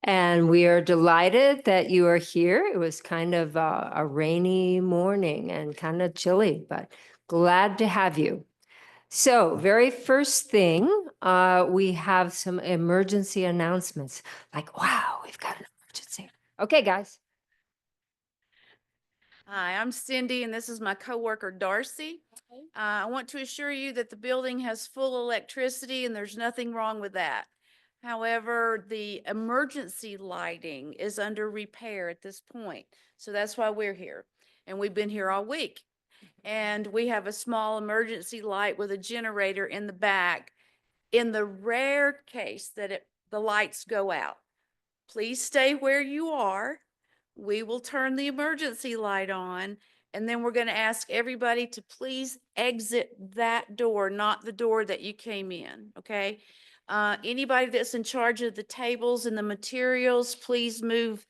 And we are delighted that you are here. It was kind of a rainy morning and kind of chilly, but glad to have you. So, very first thing, we have some emergency announcements. Like, wow, we've got an emergency. Okay, guys. Hi, I'm Cindy, and this is my coworker Darcy. I want to assure you that the building has full electricity and there's nothing wrong with that. However, the emergency lighting is under repair at this point. So that's why we're here. And we've been here all week. And we have a small emergency light with a generator in the back in the rare case that the lights go out. Please stay where you are. We will turn the emergency light on, and then we're going to ask everybody to please exit that door, not the door that you came in, okay? Anybody that's in charge of the tables and the materials, please move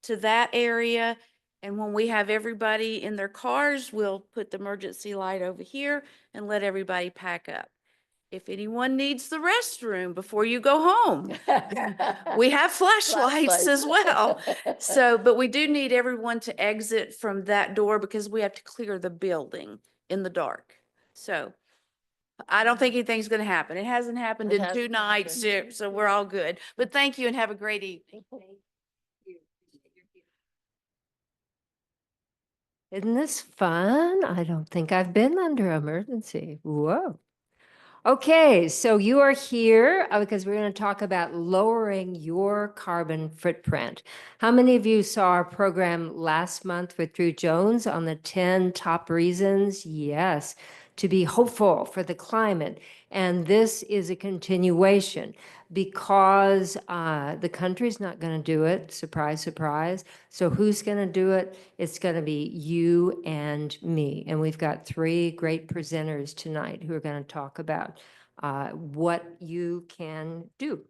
to that area. And when we have everybody in their cars, we'll put the emergency light over here and let everybody pack up. If anyone needs the restroom before you go home, we have flashlights as well. So, but we do need everyone to exit from that door because we have to clear the building in the dark. So I don't think anything's going to happen. It hasn't happened in 2 nights, so we're all good. But thank you and have a great evening. Isn't this fun? I don't think I've been under emergency. Whoa. Okay, so you are here because we're going to talk about lowering your carbon footprint. How many of you saw our program last month with Drew Jones on the 10 top reasons? Yes, to be hopeful for the climate. And this is a continuation because the country's not going to do it. Surprise, surprise. So who's going to do it? It's going to be you and me. And we've got 3 great presenters tonight who are going to talk about what you can do.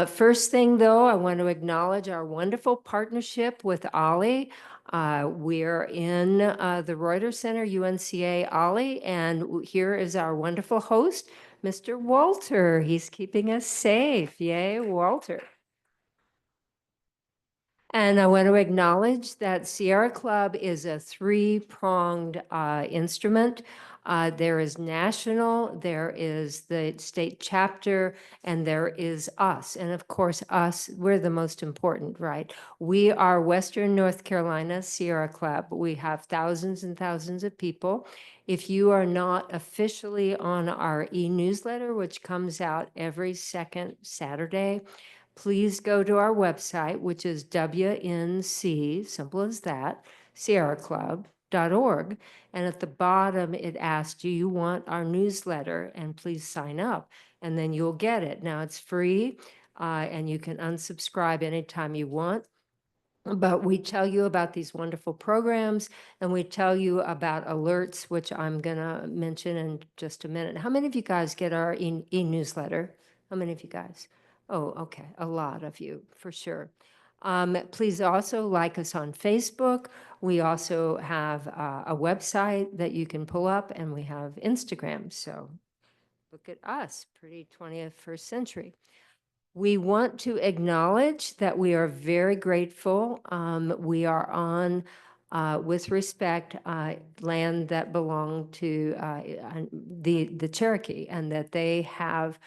First thing, though, I want to acknowledge our wonderful partnership with Ollie. We're in the Reuters Center, UNCA Ollie, and here is our wonderful host, Mr. Walter. He's keeping us safe. Yay, Walter. And I want to acknowledge that Sierra Club is a 3-pronged instrument. There is national, there is the state chapter, and there is us. And of course, us, we're the most important, right? We are Western North Carolina Sierra Club. We have thousands and thousands of people. If you are not officially on our e-newsletter, which comes out every second Saturday, please go to our website, which is WNC, simple as that, sierraclub.org. And at the bottom, it asks, do you want our newsletter? And please sign up, and then you'll get it. Now, it's free, and you can unsubscribe anytime you want. But we tell you about these wonderful programs, and we tell you about alerts, which I'm going to mention in just a minute. How many of you guys get our e-newsletter? How many of you guys? Oh, okay. A lot of you, for sure. Please also like us on Facebook. We also have a website that you can pull up, and we have Instagram. So look at us, pretty 21st century. We want to acknowledge that we are very grateful. We are on, with respect, land that belonged to the Cherokee, and that they have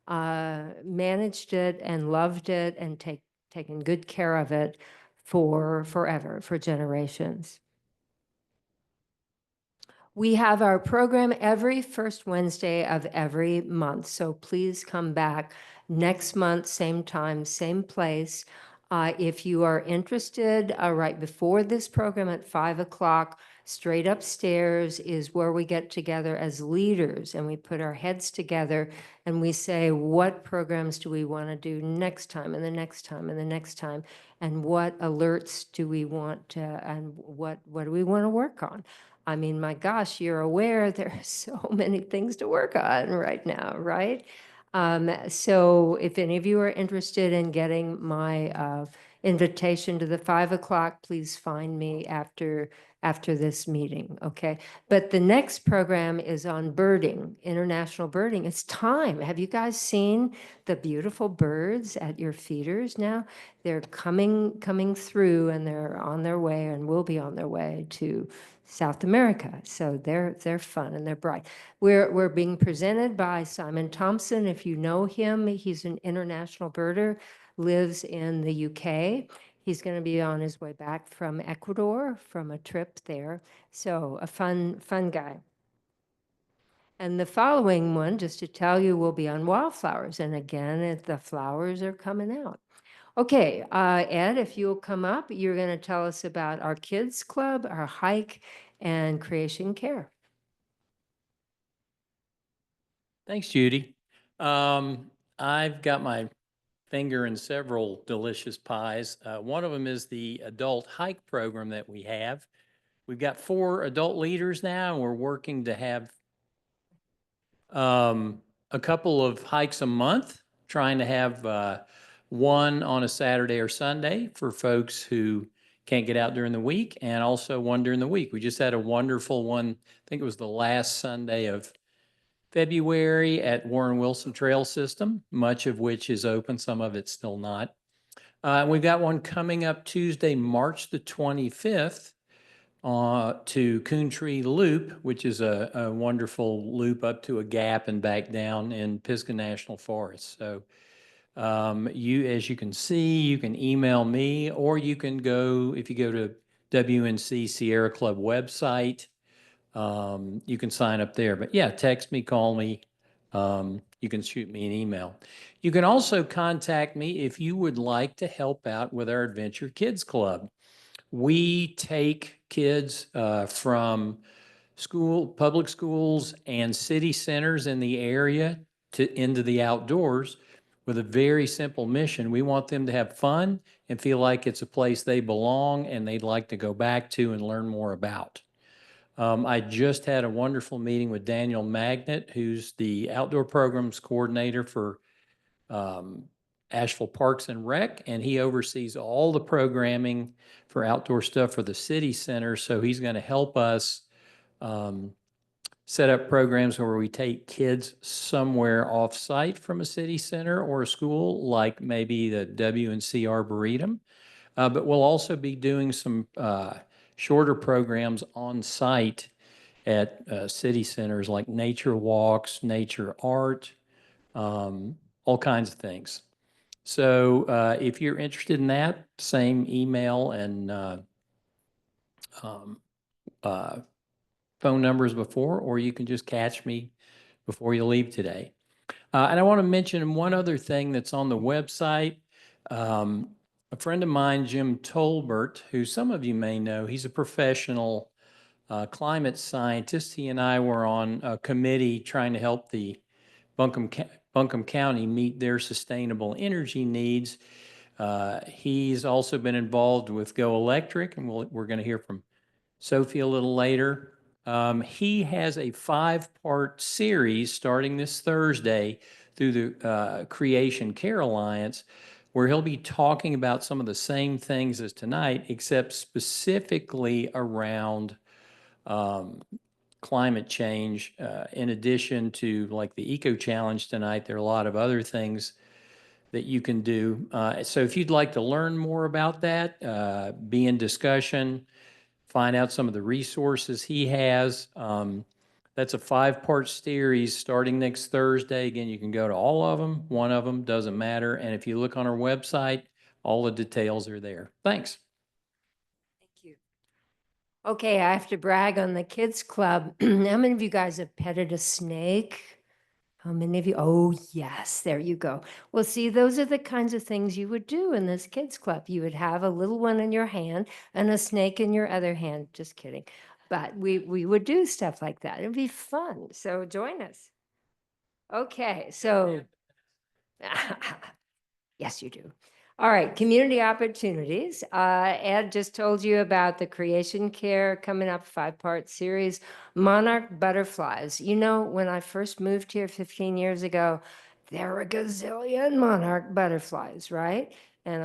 managed it and loved it and taken good care of it for forever, for generations. We have our program every first Wednesday of every month, so please come back next month, same time, same place. If you are interested, right before this program at 5 o'clock, straight upstairs is where we get together as leaders, and we put our heads together and we say, what programs do we want to do next time and the next time and the next time, and what alerts do we want to, and what do we want to work on? I mean, my gosh, you're aware there are so many things to work on right now, right? So if any of you are interested in getting my invitation to the 5 o'clock. Please find me after this meeting, okay? But the next program is on birding, international birding. It's time. Have you guys seen the beautiful birds at your feeders now? They're coming through, and they're on their way and will be on their way to South America. So they're fun and they're bright. We're being presented by Simon Thompson. If you know him, he's an international birder, lives in the UK. He's going to be on his way back from Ecuador from a trip there. So a fun guy. And the following one, just to tell you, will be on wildflowers. And again, the flowers are coming out. Okay, Ed, if you'll come up, you're going to tell us about our kids club, our hike, and creation care. Thanks, Judy. I've got my finger in several delicious pies. One of them is the adult hike program that we have. We've got 4 adult leaders now, and we're working to have a couple of hikes a month, trying to have one on a Saturday or Sunday for folks who can't get out during the week, and also one during the week. We just had a wonderful one. I think it was the last Sunday of February at Warren Wilson Trail System, much of which is open, some of it's still not. We've got one coming up Tuesday, March the 25th, to Coon Tree Loop, which is a wonderful loop up to a gap and back down in Pisgah National Forest. So as you can see, you can email me, or you can go, if you go to WNC Sierra Club website, you can sign up there. But yeah, text me, call me. You can shoot me an email. You can also contact me if you would like to help out with our Adventure Kids Club. We take kids from public schools and city centers in the area into the outdoors with a very simple mission. We want them to have fun and feel like it's a place they belong and they'd like to go back to and learn more about. I just had a wonderful meeting with Daniel Magnet, who's the outdoor programs coordinator for Asheville Parks and Rec, and he oversees all the programming for outdoor stuff for the city center. So he's going to help us set up programs where we take kids somewhere off-site from a city center or a school, like maybe the WNC Arboretum. But we'll also be doing some shorter programs on site at city centers like nature walks, nature art, all kinds of things. So if you're interested in that, same email and phone numbers before, or you can just catch me before you leave today. And I want to mention one other thing that's on the website. A friend of mine, Jim Tolbert, who some of you may know, he's a professional climate scientist. He and I were on a committee trying to help the Buncombe County meet their sustainable energy needs. He's also been involved with Go Electric, and we're going to hear from Sophie a little later. He has a 5-part series starting this Thursday through the Creation Care Alliance, where he'll be talking about some of the same things as tonight, except specifically around climate change. In addition to like the Eco Challenge tonight, there are a lot of other things that you can do. So if you'd like to learn more about that, be in discussion, find out some of the resources he has. That's a 5-part series starting next Thursday. Again, you can go to all of them. One of them doesn't matter. And if you look on our website, all the details are there. Thanks. Thank you. Okay, I have to brag on the kids club. How many of you guys have petted a snake? How many of you? Oh, yes, there you go. Well, see, those are the kinds of things you would do in this kids club. You would have a little one in your hand and a snake in your other hand. Just kidding. But we would do stuff like that. It'd be fun. So join us. Okay, so yes, you do. All right, community opportunities. Ed just told you about the Creation Care coming up 5-part series, monarch butterflies. You know, when I first moved here 15 years ago, there were a gazillion monarch butterflies, right? And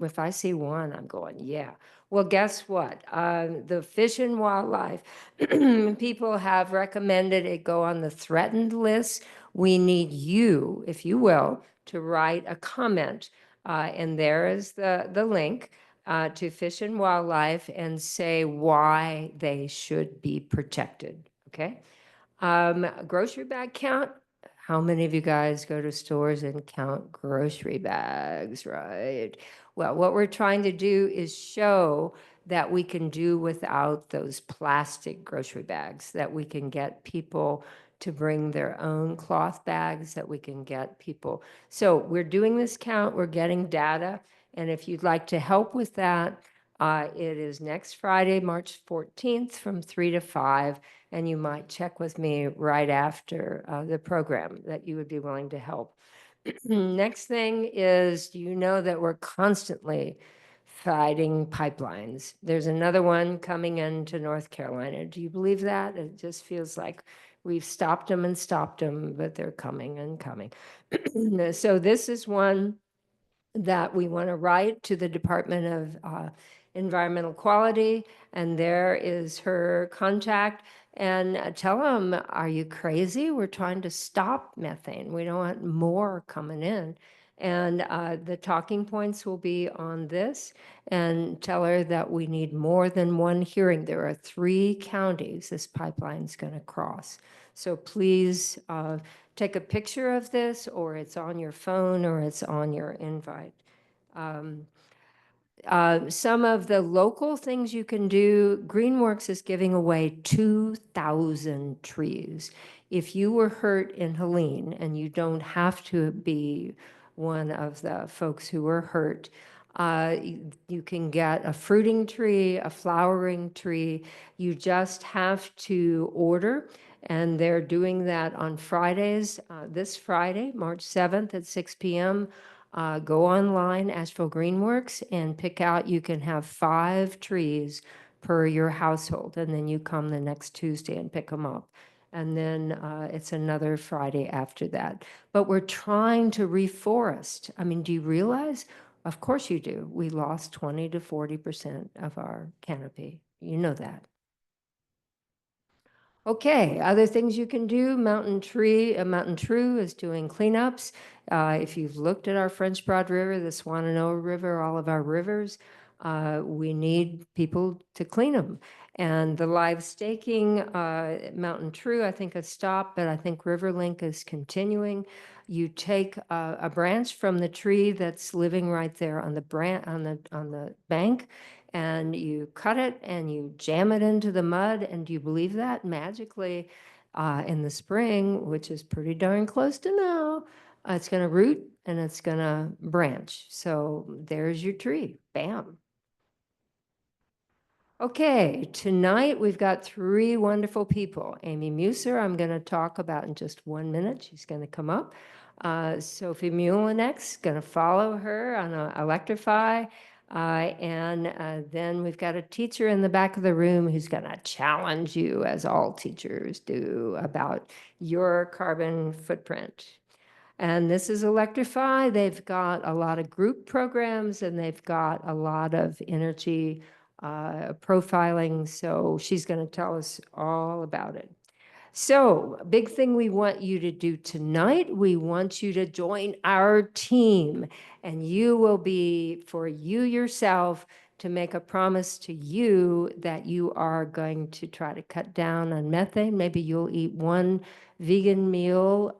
if I see one, I'm going, yeah. Well, guess what? The Fish and Wildlife people have recommended it go on the threatened list. We need you, if you will, to write a comment. And there is the link to Fish and Wildlife and say why they should be protected. Okay. Grocery bag count. How many of you guys go to stores and count grocery bags, right? Well, what we're trying to do is show that we can do without those plastic grocery bags, that we can get people to bring their own cloth bags, that we can get people. So we're doing this count, we're getting data. And if you'd like to help with that, it is next Friday, March 14th from 3 to 5. And you might check with me right after the program that you would be willing to help. Next thing is, you know that we're constantly fighting pipelines. There's another one coming into North Carolina. Do you believe that? It just feels like we've stopped them, but they're coming and coming. So this is one that we want to write to the Department of Environmental Quality, and there is her contact, and tell them, are you crazy? We're trying to stop methane. We don't want more coming in. And the talking points will be on this, and tell her that we need more than one hearing. There are 3 counties this pipeline's going to cross. So please take a picture of this, or it's on your phone, or it's on your invite. Some of the local things you can do, Greenworks is giving away 2,000 trees. If you were hurt in Helene, and you don't have to be one of the folks who were hurt, you can get a fruiting tree, a flowering tree. You just have to order, and they're doing that on Fridays. This Friday, March 7th at 6 p.m. Go online, Asheville Greenworks, and pick out, you can have 5 trees per your household, and then you come the next Tuesday and pick them up. And then it's another Friday after that. But we're trying to reforest. I mean, do you realize? Of course you do. We lost 20 to 40% of our canopy. You know that. Okay, other things you can do, Mountain True is doing cleanups. If you've looked at our French Broad River, the Swananoa River, all of our rivers, we need people to clean them. And the live staking, Mountain True, I think has stopped, but I think Riverlink is continuing. You take a branch from the tree that's living right there on the bank, and you cut it and you jam it into the mud. And do you believe that magically in the spring, which is pretty darn close to now, it's going to root and it's going to branch. So there's your tree. Bam. Okay, tonight we've got 3 wonderful people. Amy Muser, I'm going to talk about in just 1 minute. She's going to come up. Sophie Muhlenek's going to follow her on Electrify. And then we've got a teacher in the back of the room who's going to challenge you, as all teachers do, about your carbon footprint. And this is Electrify. They've got a lot of group programs, and they've got a lot of energy profiling. So she's going to tell us all about it. So, big thing we want you to do tonight, we want you to join our team, and you will be, for you yourself, to make a promise to you that you are going to try to cut down on methane. Maybe you'll eat 1 vegan meal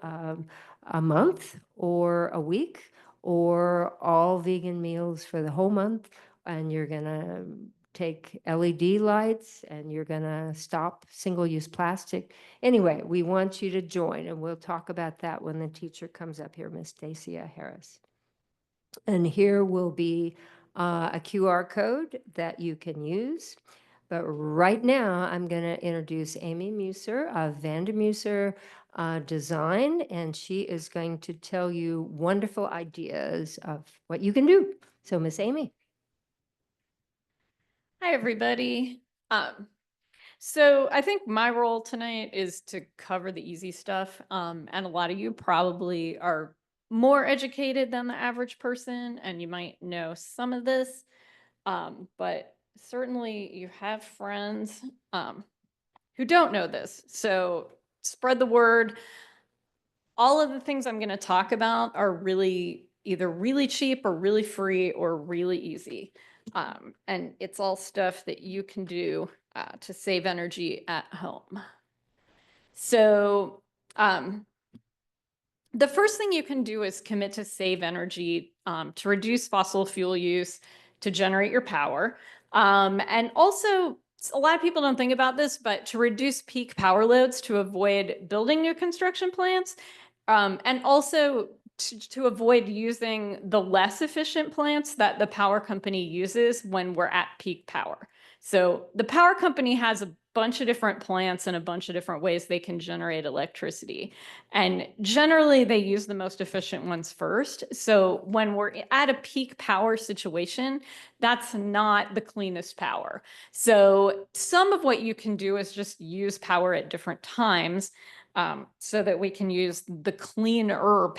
a month or a week, or all vegan meals for the whole month, and you're going to take LED lights, and you're going to stop single-use plastic. Anyway, we want you to join, and we'll talk about that when the teacher comes up here, Miss Dacia Harris. And here will be a QR code that you can use. But right now, I'm going to introduce Amy Muser of Vandermuser Design, and she is going to tell you wonderful ideas of what you can do. So, Miss Amy. Hi, everybody. So I think my role tonight is to cover the easy stuff. And a lot of you probably are more educated than the average person, and you might know some of this, but certainly you have friends who don't know this. So spread the word. All of the things I'm going to talk about are really either really cheap or really free or really easy. And it's all stuff that you can do to save energy at home. So the first thing you can do is commit to save energy, to reduce fossil fuel use, to generate your power. And also, a lot of people don't think about this, but to reduce peak power loads to avoid building new construction plants, and also to avoid using the less efficient plants that the power company uses when we're at peak power. So the power company has a bunch of different plants and a bunch of different ways they can generate electricity. And generally they use the most efficient ones first. So when we're at a peak power situation, that's not the cleanest power. So some of what you can do is just use power at different times, so that we can use the cleaner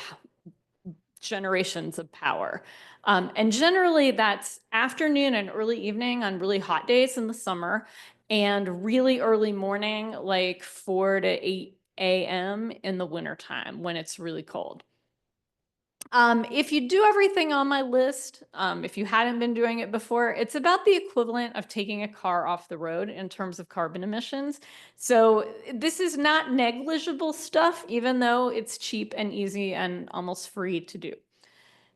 generations of power. And generally that's afternoon and early evening on really hot days in the summer, and really early morning, like 4 to 8 a.m. in the wintertime when it's really cold. If you do everything on my list, if you hadn't been doing it before, it's about the equivalent of taking a car off the road in terms of carbon emissions. So this is not negligible stuff, even though it's cheap and easy and almost free to do.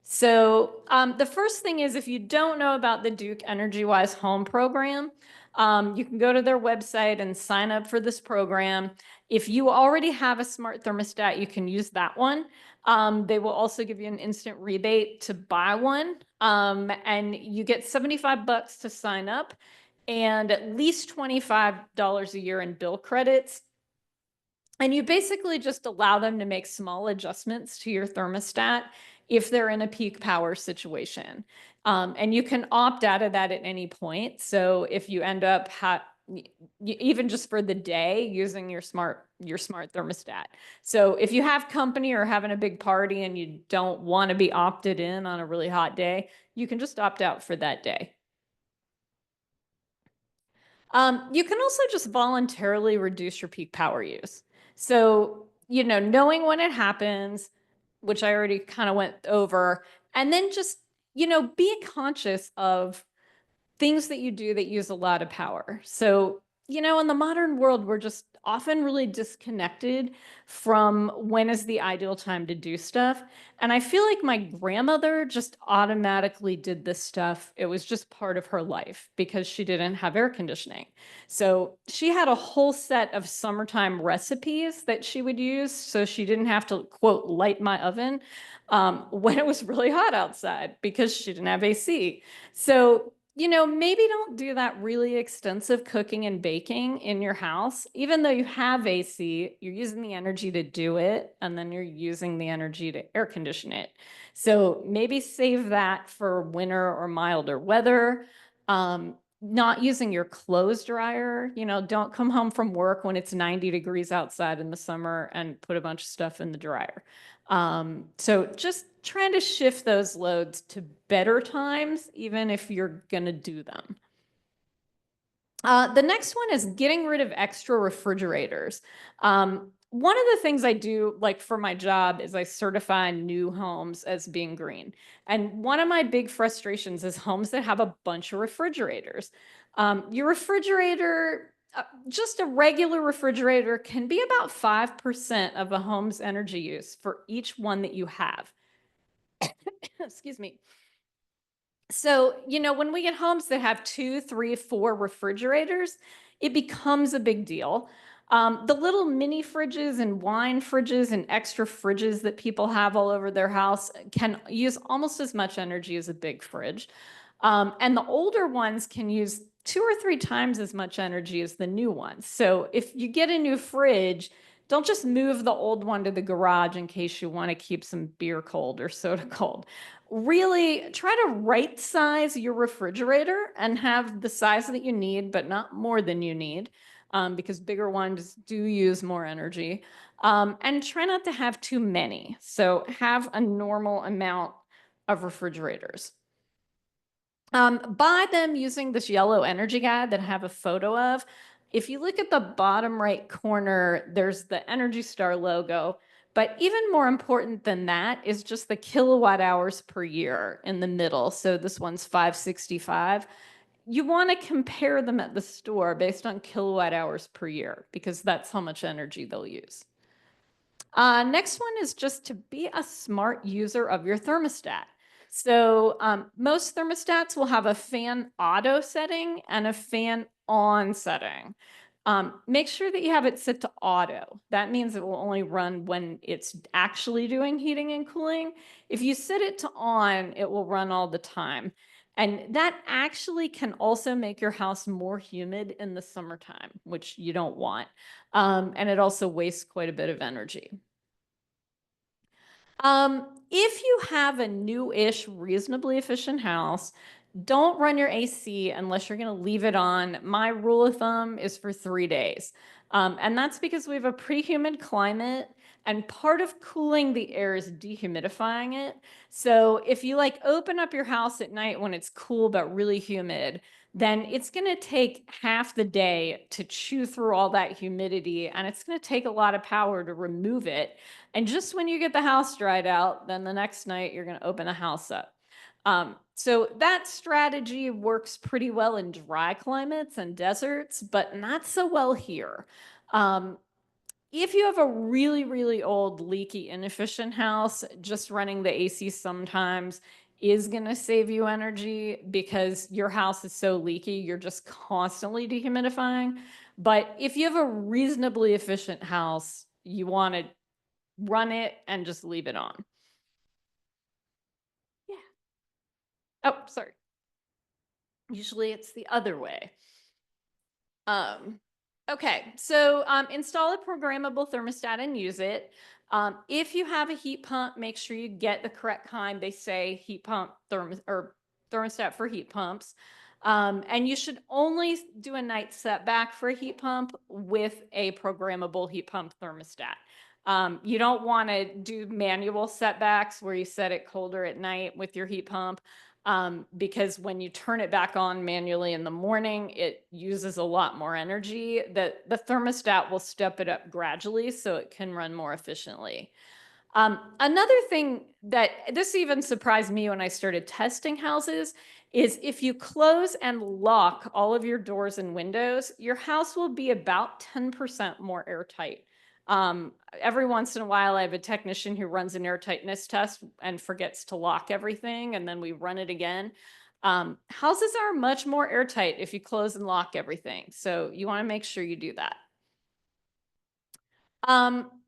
So the first thing is, if you don't know about the Duke EnergyWise Home program, you can go to their website and sign up for this program. If you already have a smart thermostat, you can use that one. They will also give you an instant rebate to buy one. And you get $75 to sign up and at least $25 a year in bill credits. And you basically just allow them to make small adjustments to your thermostat if they're in a peak power situation. And you can opt out of that at any point. So if you end up even just for the day using your smart thermostat. So if you have company or having a big party and you don't want to be opted in on a really hot day, you can just opt out for that day. You can also just voluntarily reduce your peak power use. So, knowing when it happens, which I already kind of went over, and then just, be conscious of things that you do that use a lot of power. So, in the modern world, we're just often really disconnected from when is the ideal time to do stuff. And I feel like my grandmother just automatically did this stuff. It was just part of her life because she didn't have air conditioning. So she had a whole set of summertime recipes that she would use so she didn't have to, quote, light my oven when it was really hot outside because she didn't have AC. So maybe don't do that really extensive cooking and baking in your house. Even though you have AC, you're using the energy to do it, and then you're using the energy to air condition it. So maybe save that for winter or milder weather. Not using your clothes dryer. Don't come home from work when it's 90 degrees outside in the summer and put a bunch of stuff in the dryer. So just trying to shift those loads to better times, even if you're going to do them. The next one is getting rid of extra refrigerators. One of the things I do, like for my job, is I certify new homes as being green. And one of my big frustrations is homes that have a bunch of refrigerators. Your refrigerator, just a regular refrigerator, can be about 5% of a home's energy use for each one that you have. Excuse me. So, when we get homes that have 2, 3, 4 refrigerators, it becomes a big deal. The little mini fridges and wine fridges and extra fridges that people have all over their house can use almost as much energy as a big fridge. And the older ones can use 2 or 3 times as much energy as the new ones. So if you get a new fridge, don't just move the old one to the garage in case you want to keep some beer cold or soda cold. Really try to right size your refrigerator and have the size that you need, but not more than you need. because bigger ones do use more energy. And try not to have too many. So have a normal amount of refrigerators. Buy them using this yellow energy guide that I have a photo of. If you look at the bottom right corner, there's the Energy Star logo. But even more important than that is just the kilowatt hours per year in the middle. So this one's 565. You want to compare them at the store based on kilowatt hours per year because that's how much energy they'll use. Next one is just to be a smart user of your thermostat. So most thermostats will have a fan auto setting and a fan on setting. Make sure that you have it set to auto. That means it will only run when it's actually doing heating and cooling. If you set it to on, it will run all the time. And that actually can also make your house more humid in the summertime, which you don't want. And it also wastes quite a bit of energy. If you have a new-ish, reasonably efficient house, don't run your AC unless you're going to leave it on. My rule of thumb is for 3 days. And that's because we have a pretty humid climate, and part of cooling the air is dehumidifying it. So if you like open up your house at night when it's cool but really humid, then it's going to take half the day to chew through all that humidity, and it's going to take a lot of power to remove it. And just when you get the house dried out, then the next night you're going to open the house up. So that strategy works pretty well in dry climates and deserts, but not so well here. If you have a really, really old, leaky, inefficient house, just running the AC sometimes is going to save you energy because your house is so leaky, you're just constantly dehumidifying. But if you have a reasonably efficient house, you want to run it and just leave it on. Yeah. Oh, sorry. Usually it's the other way. Okay, so install a programmable thermostat and use it. If you have a heat pump, make sure you get the correct kind. They say heat pump thermostat for heat pumps. And you should only do a night setback for a heat pump with a programmable heat pump thermostat. You don't want to do manual setbacks where you set it colder at night with your heat pump. Because when you turn it back on manually in the morning, it uses a lot more energy. The thermostat will step it up gradually so it can run more efficiently. Another thing that this even surprised me when I started testing houses is if you close and lock all of your doors and windows, your house will be about 10% more airtight. Every once in a while, I have a technician who runs an airtightness test and forgets to lock everything, and then we run it again. Houses are much more airtight if you close and lock everything. So you want to make sure you do that.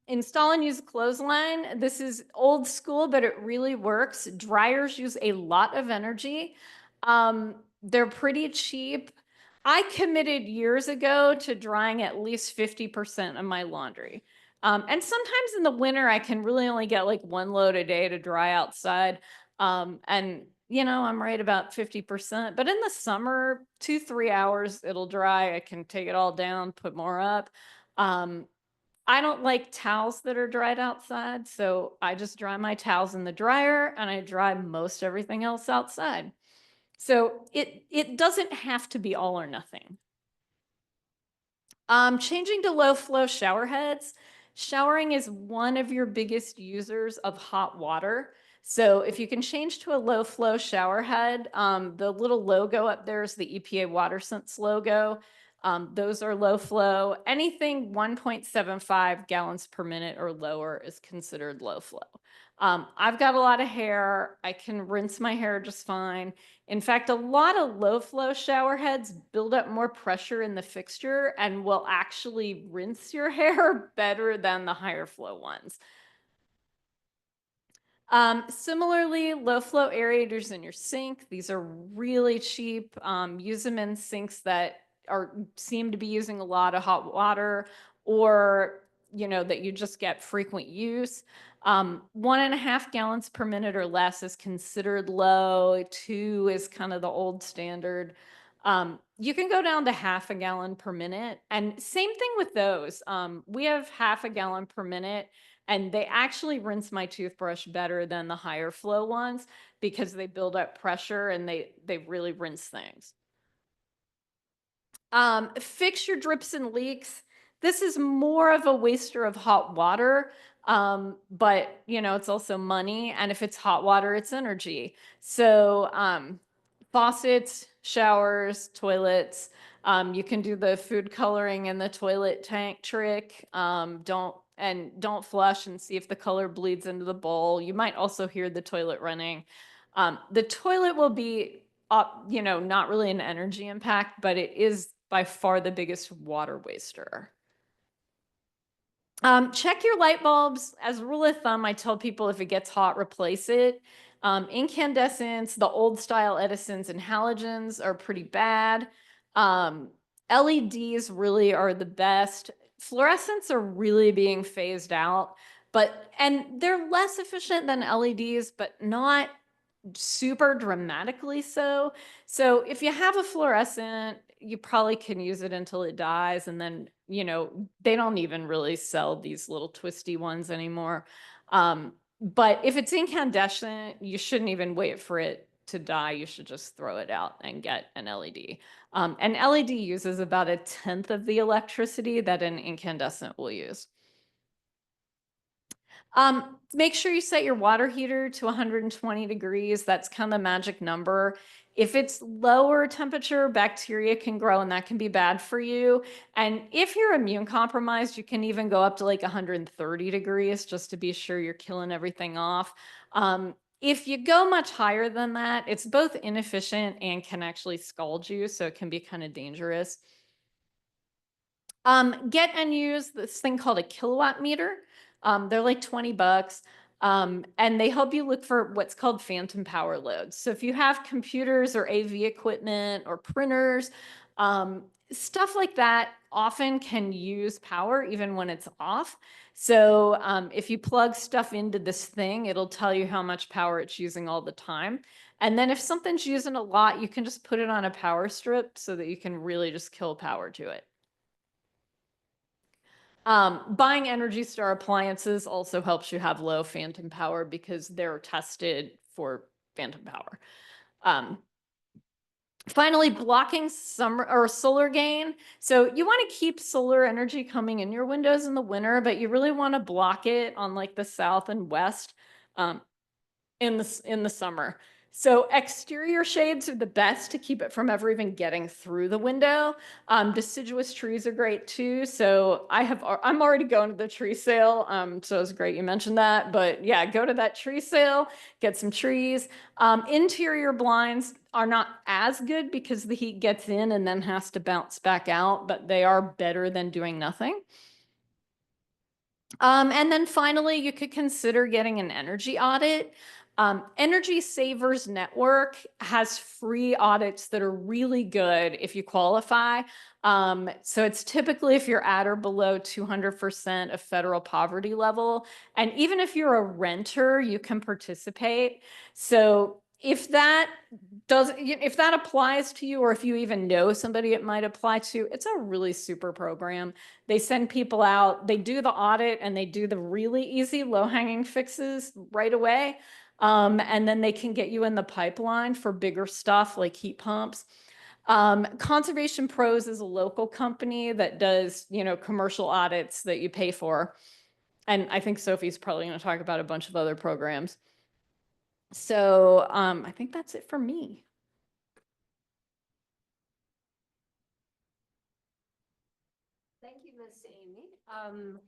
Install and use a clothesline. This is old school, but it really works. Dryers use a lot of energy. They're pretty cheap. I committed years ago to drying at least 50% of my laundry. And sometimes in the winter, I can really only get like 1 load a day to dry outside. And I'm right about 50%, but in the summer, 2-3 hours, it'll dry. I can take it all down, put more up. I don't like towels that are dried outside, so I just dry my towels in the dryer and I dry most everything else outside. So it doesn't have to be all or nothing. Changing to low flow shower heads. Showering is one of your biggest users of hot water. So if you can change to a low flow shower head, the little logo up there is the EPA WaterSense logo. Those are low flow. Anything 1.75 gallons per minute or lower is considered low flow. I've got a lot of hair. I can rinse my hair just fine. In fact, a lot of low flow shower heads build up more pressure in the fixture and will actually rinse your hair better than the higher flow ones. Similarly, low flow aerators in your sink. These are really cheap. Use them in sinks that seem to be using a lot of hot water, or that you just get frequent use. 1.5 gallons per minute or less is considered low. 2 is kind of the old standard. You can go down to half a gallon per minute. And same thing with those. We have half a gallon per minute, and they actually rinse my toothbrush better than the higher flow ones because they build up pressure and they really rinse things. Fix your drips and leaks. This is more of a waster of hot water, but you know, it's also money. And if it's hot water, it's energy. So faucets, showers, toilets. You can do the food coloring in the toilet tank trick. Don't flush and see if the color bleeds into the bowl. You might also hear the toilet running. The toilet will be you know, not really an energy impact, but it is by far the biggest water waster. Check your light bulbs. As a rule of thumb, I tell people if it gets hot, replace it. Incandescents, the old style Edisons and halogens are pretty bad. LEDs really are the best. Fluorescents are really being phased out, and they're less efficient than LEDs, but not super dramatically so. So if you have a fluorescent, you probably can use it until it dies. And then, you know, they don't even really sell these little twisty ones anymore. But if it's incandescent, you shouldn't even wait for it to die. You should just throw it out and get an LED. An LED uses about 1/10 of the electricity that an incandescent will use. Make sure you set your water heater to 120 degrees. That's kind of the magic number. If it's lower temperature, bacteria can grow and that can be bad for you. And if you're immune compromised, you can even go up to like 130 degrees just to be sure you're killing everything off. If you go much higher than that, it's both inefficient and can actually scald you, so it can be kind of dangerous. Get and use this thing called a kilowatt meter. They're like $20. And they help you look for what's called phantom power loads. So if you have computers or AV equipment or printers, stuff like that often can use power even when it's off. So if you plug stuff into this thing, it'll tell you how much power it's using all the time. And then if something's using a lot, you can just put it on a power strip so that you can really just kill power to it. Buying Energy Star appliances also helps you have low phantom power because they're tested for phantom power. Finally, blocking summer or solar gain. So you want to keep solar energy coming in your windows in the winter, but you really want to block it on like the south and west in the summer. So exterior shades are the best to keep it from ever even getting through the window. Deciduous trees are great too. So I'm already going to the tree sale. So it's great you mentioned that, but yeah, go to that tree sale, get some trees. Interior blinds are not as good because the heat gets in and then has to bounce back out, but they are better than doing nothing. And then finally, you could consider getting an energy audit. Energy Savers Network has free audits that are really good if you qualify. So it's typically if you're at or below 200% of federal poverty level. And even if you're a renter, you can participate. So if that applies to you, or if you even know somebody it might apply to, it's a really super program. They send people out, they do the audit, and they do the really easy low-hanging fixes right away. And then they can get you in the pipeline for bigger stuff like heat pumps. Conservation Pros is a local company that does, you know, commercial audits that you pay for. And I think Sophie's probably going to talk about a bunch of other programs. So I think that's it for me. Thank you, Miss Amy.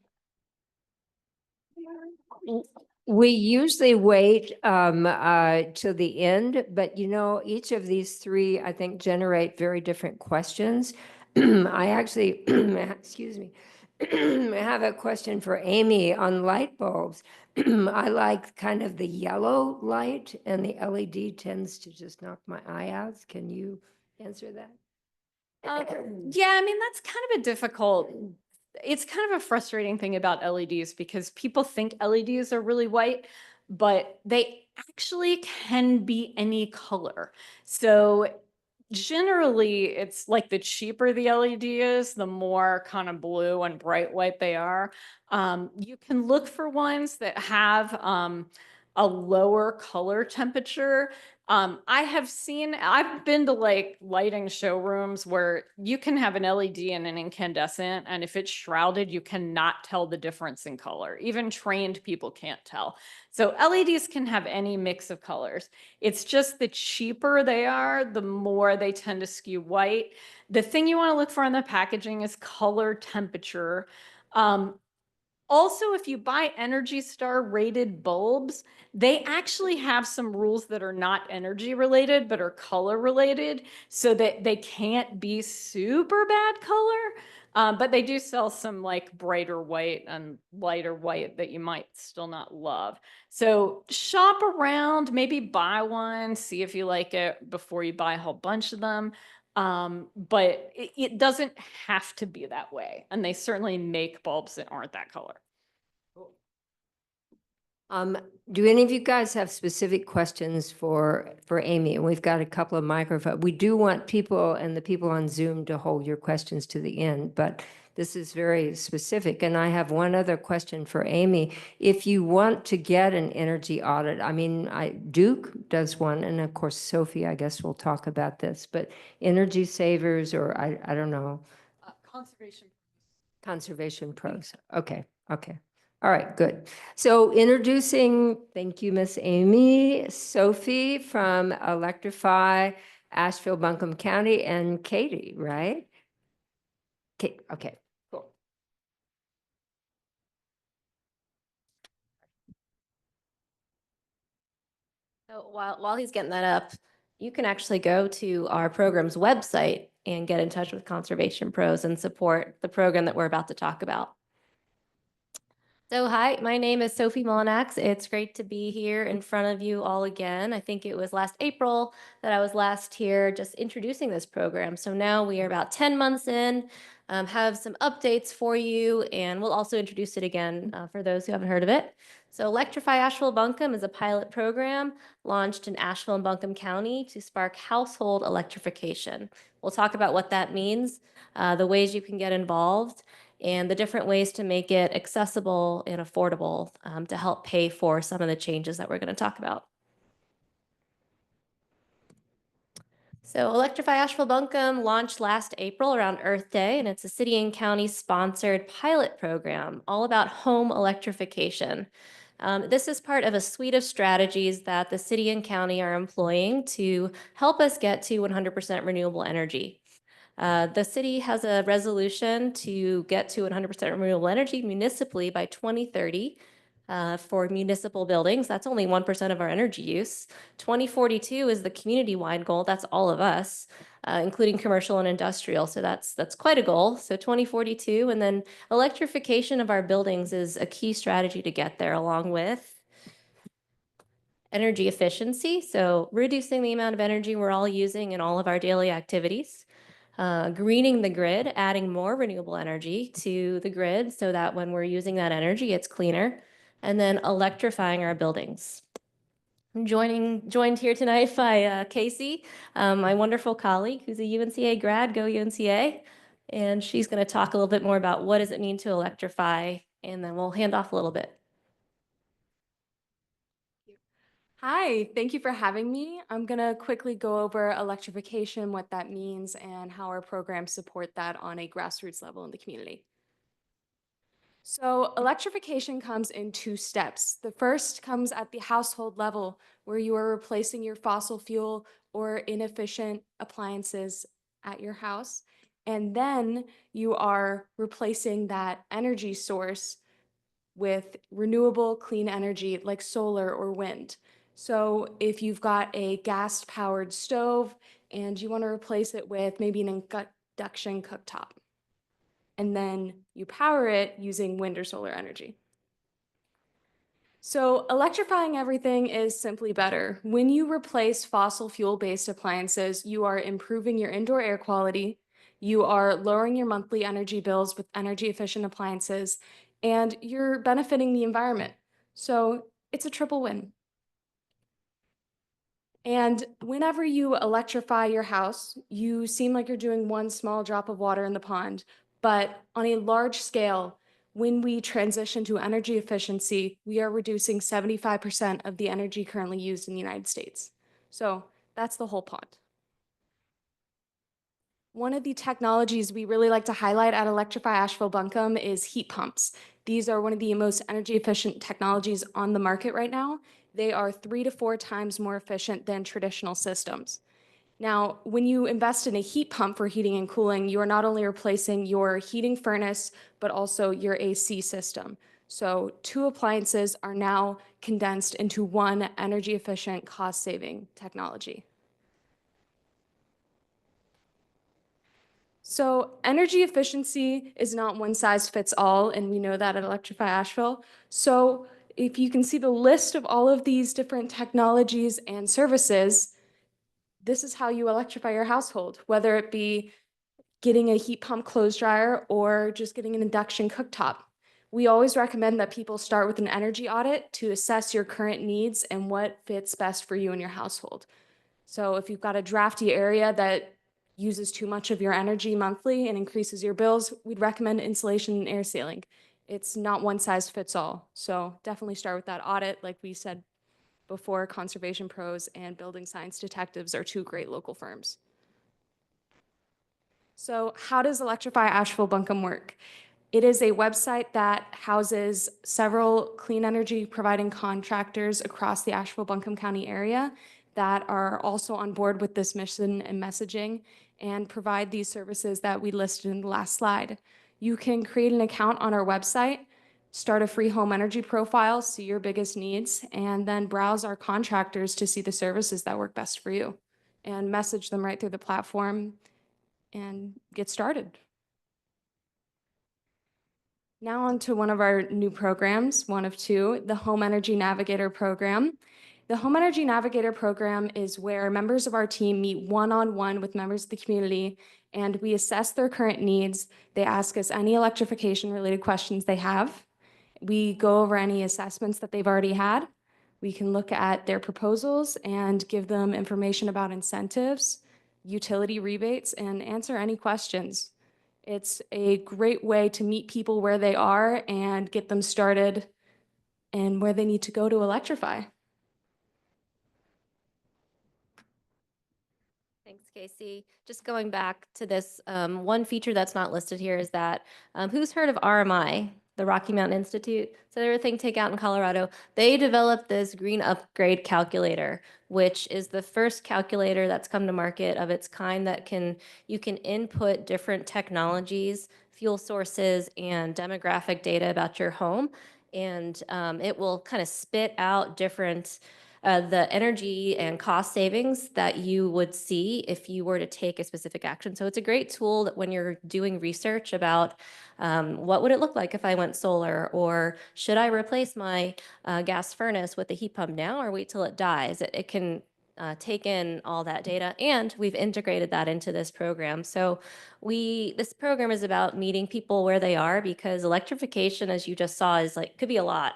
We usually wait to the end, but you know, each of these three, I think, generate very different questions. I actually, excuse me, I have a question for Amy on light bulbs. I like kind of the yellow light, and the LED tends to just knock my eye out. Can you answer that? Yeah, I mean, that's kind of a difficult, it's kind of a frustrating thing about LEDs because people think LEDs are really white, but they actually can be any color. So Generally, it's like the cheaper the LED is, the more kind of blue and bright white they are. You can look for ones that have a lower color temperature. I've been to like lighting showrooms where you can have an LED and an incandescent, and if it's shrouded, you cannot tell the difference in color. Even trained people can't tell. So LEDs can have any mix of colors. It's just the cheaper they are, the more they tend to skew white. The thing you want to look for in the packaging is color temperature. Also, if you buy Energy Star rated bulbs, they actually have some rules that are not energy related, but are color related, so that they can't be super bad color. But they do sell some like brighter white and lighter white that you might still not love. So shop around, maybe buy one, see if you like it before you buy a whole bunch of them. But it doesn't have to be that way. And they certainly make bulbs that aren't that color. Do any of you guys have specific questions for Amy? And we've got a couple of microphones. We do want people and the people on Zoom to hold your questions to the end, but this is very specific. And I have one other question for Amy. If you want to get an energy audit, I mean, Duke does one, and of course, Sophie, I guess we'll talk about this, but Energy Savers, or I don't know. Conservation Pros. Okay, okay. All right, good. So introducing, thank you, Miss Amy, Sophie from Electrify Asheville, Buncombe County, and Katie, right? Okay, cool. So while he's getting that up, you can actually go to our program's website and get in touch with Conservation Pros and support the program that we're about to talk about. So hi, my name is Sophie Molinax. It's great to be here in front of you all again. I think it was last April that I was last here just introducing this program. So now we are about 10 months in, have some updates for you, and we'll also introduce it again for those who haven't heard of it. So Electrify Asheville Buncombe is a pilot program launched in Asheville and Buncombe County to spark household electrification. We'll talk about what that means, the ways you can get involved, and the different ways to make it accessible and affordable to help pay for some of the changes that we're going to talk about. So Electrify Asheville Buncombe launched last April around Earth Day, and it's a city and county sponsored pilot program all about home electrification. This is part of a suite of strategies that the city and county are employing to help us get to 100% renewable energy. The city has a resolution to get to 100% renewable energy municipally by 2030 for municipal buildings. That's only 1% of our energy use. 2042 is the community-wide goal. That's all of us, including commercial and industrial. So that's quite a goal. So 2042, and then electrification of our buildings is a key strategy to get there, along with energy efficiency. So reducing the amount of energy we're all using in all of our daily activities. Greening the grid, adding more renewable energy to the grid so that when we're using that energy, it's cleaner, and then electrifying our buildings. I'm joined here tonight by Casey, my wonderful colleague who's a UNCA grad, go UNCA, and she's going to talk a little bit more about what does it mean to electrify, and then we'll hand off a little bit. Hi, thank you for having me. I'm going to quickly go over electrification, what that means, and how our programs support that on a grassroots level in the community. So electrification comes in two steps. The first comes at the household level, where you are replacing your fossil fuel or inefficient appliances at your house. And then you are replacing that energy source with renewable clean energy like solar or wind. So if you've got a gas-powered stove and you want to replace it with maybe an induction cooktop, and then you power it using wind or solar energy. So electrifying everything is simply better. When you replace fossil fuel-based appliances, you are improving your indoor air quality, you are lowering your monthly energy bills with energy-efficient appliances, and you're benefiting the environment. So it's a triple win. And whenever you electrify your house, you seem like you're doing one small drop of water in the pond. But on a large scale, when we transition to energy efficiency, we are reducing 75% of the energy currently used in the United States. So that's the whole pond. One of the technologies we really like to highlight at Electrify Asheville Buncombe is heat pumps. These are one of the most energy efficient technologies on the market right now. They are 3 to 4 times more efficient than traditional systems. Now, when you invest in a heat pump for heating and cooling, you are not only replacing your heating furnace, but also your AC system. So 2 appliances are now condensed into one energy efficient, cost saving technology. So energy efficiency is not one size fits all, and we know that at Electrify Asheville. So if you can see the list of all of these different technologies and services, this is how you electrify your household, whether it be getting a heat pump clothes dryer or just getting an induction cooktop. We always recommend that people start with an energy audit to assess your current needs and what fits best for you and your household. So if you've got a drafty area that uses too much of your energy monthly and increases your bills, we'd recommend insulation and air sealing. It's not one size fits all. So definitely start with that audit. Like we said before, Conservation Pros and Building Science Detectives are 2 great local firms. So how does Electrify Asheville Buncombe work? It is a website that houses several clean energy providing contractors across the Asheville Buncombe County area that are also on board with this mission and messaging and provide these services that we listed in the last slide. You can create an account on our website, start a free home energy profile, see your biggest needs, and then browse our contractors to see the services that work best for you and message them right through the platform and get started. Now on to one of our new programs, one of 2, the Home Energy Navigator program. The Home Energy Navigator program is where members of our team meet one-on-one with members of the community, and we assess their current needs. They ask us any electrification-related questions they have. We go over any assessments that they've already had. We can look at their proposals and give them information about incentives, utility rebates, and answer any questions. It's a great way to meet people where they are and get them started and where they need to go to electrify. Thanks, Casey. Just going back to this, one feature that's not listed here is that, who's heard of RMI, the Rocky Mountain Institute? So they're a think tank out in Colorado. They developed this green upgrade calculator, which is the first calculator that's come to market of its kind that you can input different technologies, fuel sources, and demographic data about your home. And it will kind of spit out different the energy and cost savings that you would see if you were to take a specific action. So it's a great tool that when you're doing research about what would it look like if I went solar, or should I replace my gas furnace with a heat pump now or wait till it dies? It can take in all that data, and we've integrated that into this program. So this program is about meeting people where they are, because electrification, as you just saw, is could be a lot.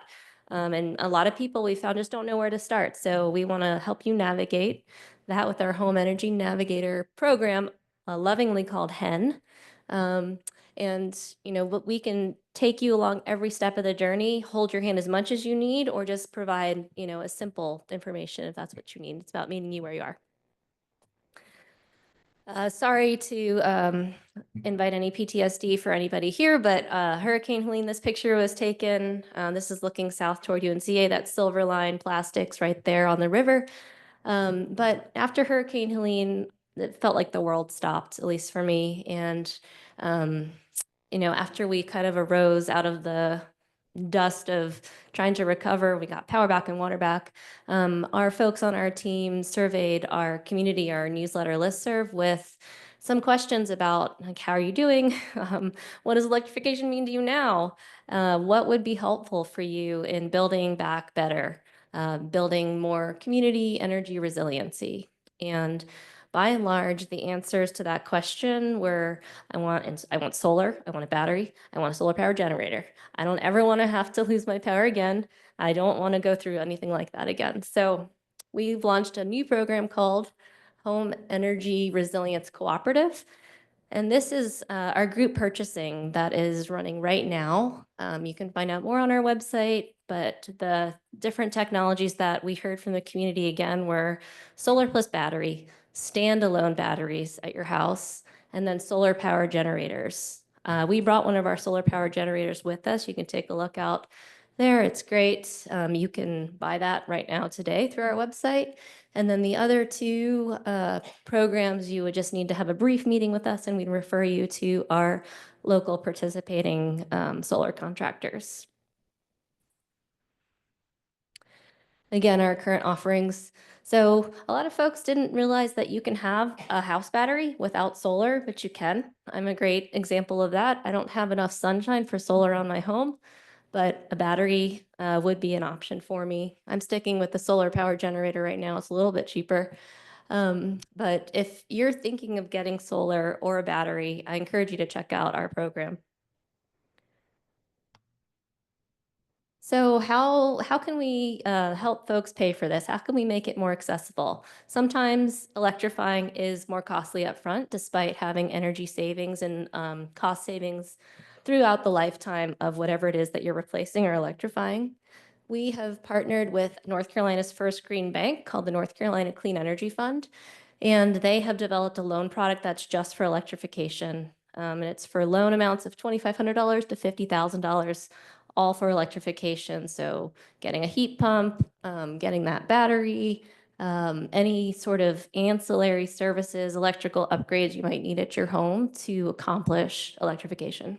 And a lot of people we found just don't know where to start. So we want to help you navigate that with our Home Energy Navigator program, lovingly called HEN. But we can take you along every step of the journey, hold your hand as much as you need, or just provide, a simple information if that's what you need. It's about meeting you where you are. Sorry to invite any PTSD for anybody here, but Hurricane Helene, this picture was taken. This is looking south toward UNCA, that Silver Line Plastics right there on the river. But after Hurricane Helene, it felt like the world stopped, at least for me. And, after we kind of arose out of the dust of trying to recover, we got power back and water back. Our folks on our team surveyed our community, our newsletter listserv, with some questions about how are you doing? What does electrification mean to you now? What would be helpful for you in building back better, building more community energy resiliency? And by and large, the answers to that question were, I want solar, I want a battery, I want a solar power generator. I don't ever want to have to lose my power again. I don't want to go through anything like that again. So we've launched a new program called Home Energy Resilience Cooperative. And this is our group purchasing that is running right now. You can find out more on our website, but the different technologies that we heard from the community again were solar plus battery, standalone batteries at your house, and then solar power generators. We brought one of our solar power generators with us. You can take a look out there. It's great. You can buy that right now today through our website. And then the other two programs, you would just need to have a brief meeting with us and we'd refer you to our local participating solar contractors. Again, our current offerings. So a lot of folks didn't realize that you can have a house battery without solar, but you can. I'm a great example of that. I don't have enough sunshine for solar on my home, but a battery would be an option for me. I'm sticking with the solar power generator right now. It's a little bit cheaper. But if you're thinking of getting solar or a battery, I encourage you to check out our program. So how can we help folks pay for this? How can we make it more accessible? Sometimes electrifying is more costly up front, despite having energy savings and cost savings throughout the lifetime of whatever it is that you're replacing or electrifying. We have partnered with North Carolina's first green bank called the North Carolina Clean Energy Fund, and they have developed a loan product that's just for electrification. And it's for loan amounts of $2,500 to $50,000, all for electrification. So getting a heat pump, getting that battery, any sort of ancillary services, electrical upgrades you might need at your home to accomplish electrification.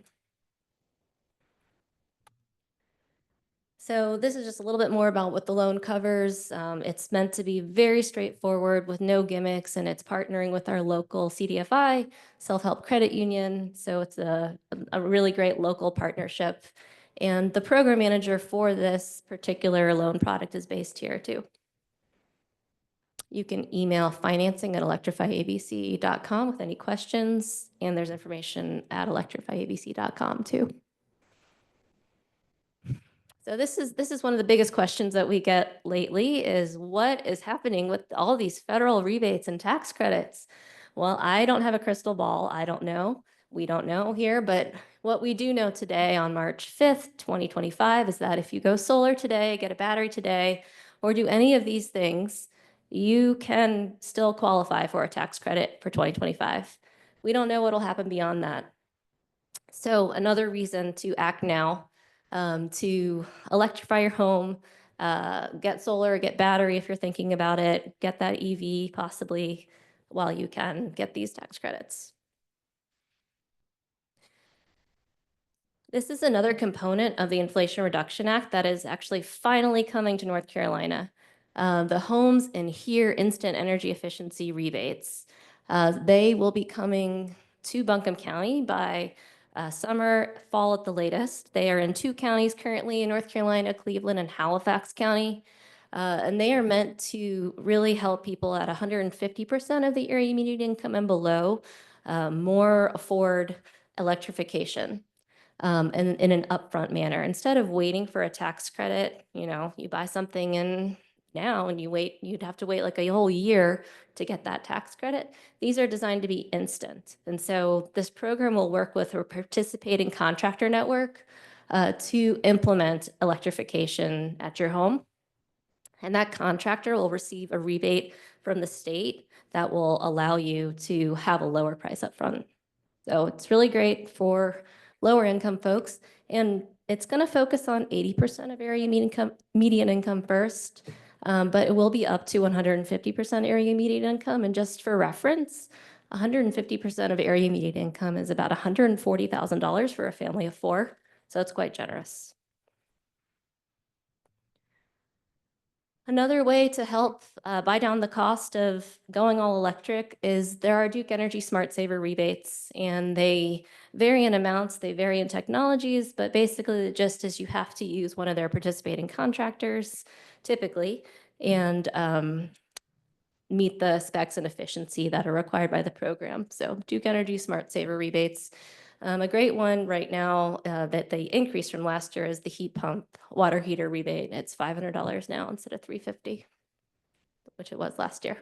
So this is just a little bit more about what the loan covers. It's meant to be very straightforward with no gimmicks, and it's partnering with our local CDFI, self-help credit union. So it's a really great local partnership. And the program manager for this particular loan product is based here too. You can email financing@electrifyabc.com with any questions, and there's information at electrifyabc.com too. So this is one of the biggest questions that we get lately is what is happening with all these federal rebates and tax credits? Well, I don't have a crystal ball. I don't know. We don't know here, but what we do know today on March 5th, 2025 is that if you go solar today, get a battery today, or do any of these things, you can still qualify for a tax credit for 2025. We don't know what'll happen beyond that. So another reason to act now, to electrify your home, get solar, get battery if you're thinking about it, get that EV possibly while you can get these tax credits. This is another component of the Inflation Reduction Act that is actually finally coming to North Carolina. The Homes and Here Instant Energy Efficiency Rebates. They will be coming to Buncombe County by summer, fall at the latest. They are in 2 counties currently in North Carolina, Cleveland and Halifax County. And they are meant to really help people at 150% of the area median income and below more afford electrification. And in an upfront manner. Instead of waiting for a tax credit, you buy something in now and you'd have to wait like a whole year to get that tax credit. These are designed to be instant. And so this program will work with a participating contractor network to implement electrification at your home. And that contractor will receive a rebate from the state that will allow you to have a lower price up front. So it's really great for lower income folks, and it's going to focus on 80% of area median income first, but it will be up to 150% area median income. And just for reference, 150% of area median income is about $140,000 for a family of 4, so it's quite generous. Another way to help buy down the cost of going all electric is there are Duke Energy Smart Saver rebates, and they vary in amounts, they vary in technologies, but basically the gist is you have to use one of their participating contractors typically and meet the specs and efficiency that are required by the program. So Duke Energy Smart Saver rebates. A great one right now that they increased from last year is the heat pump water heater rebate. It's $500 now instead of $350. which it was last year.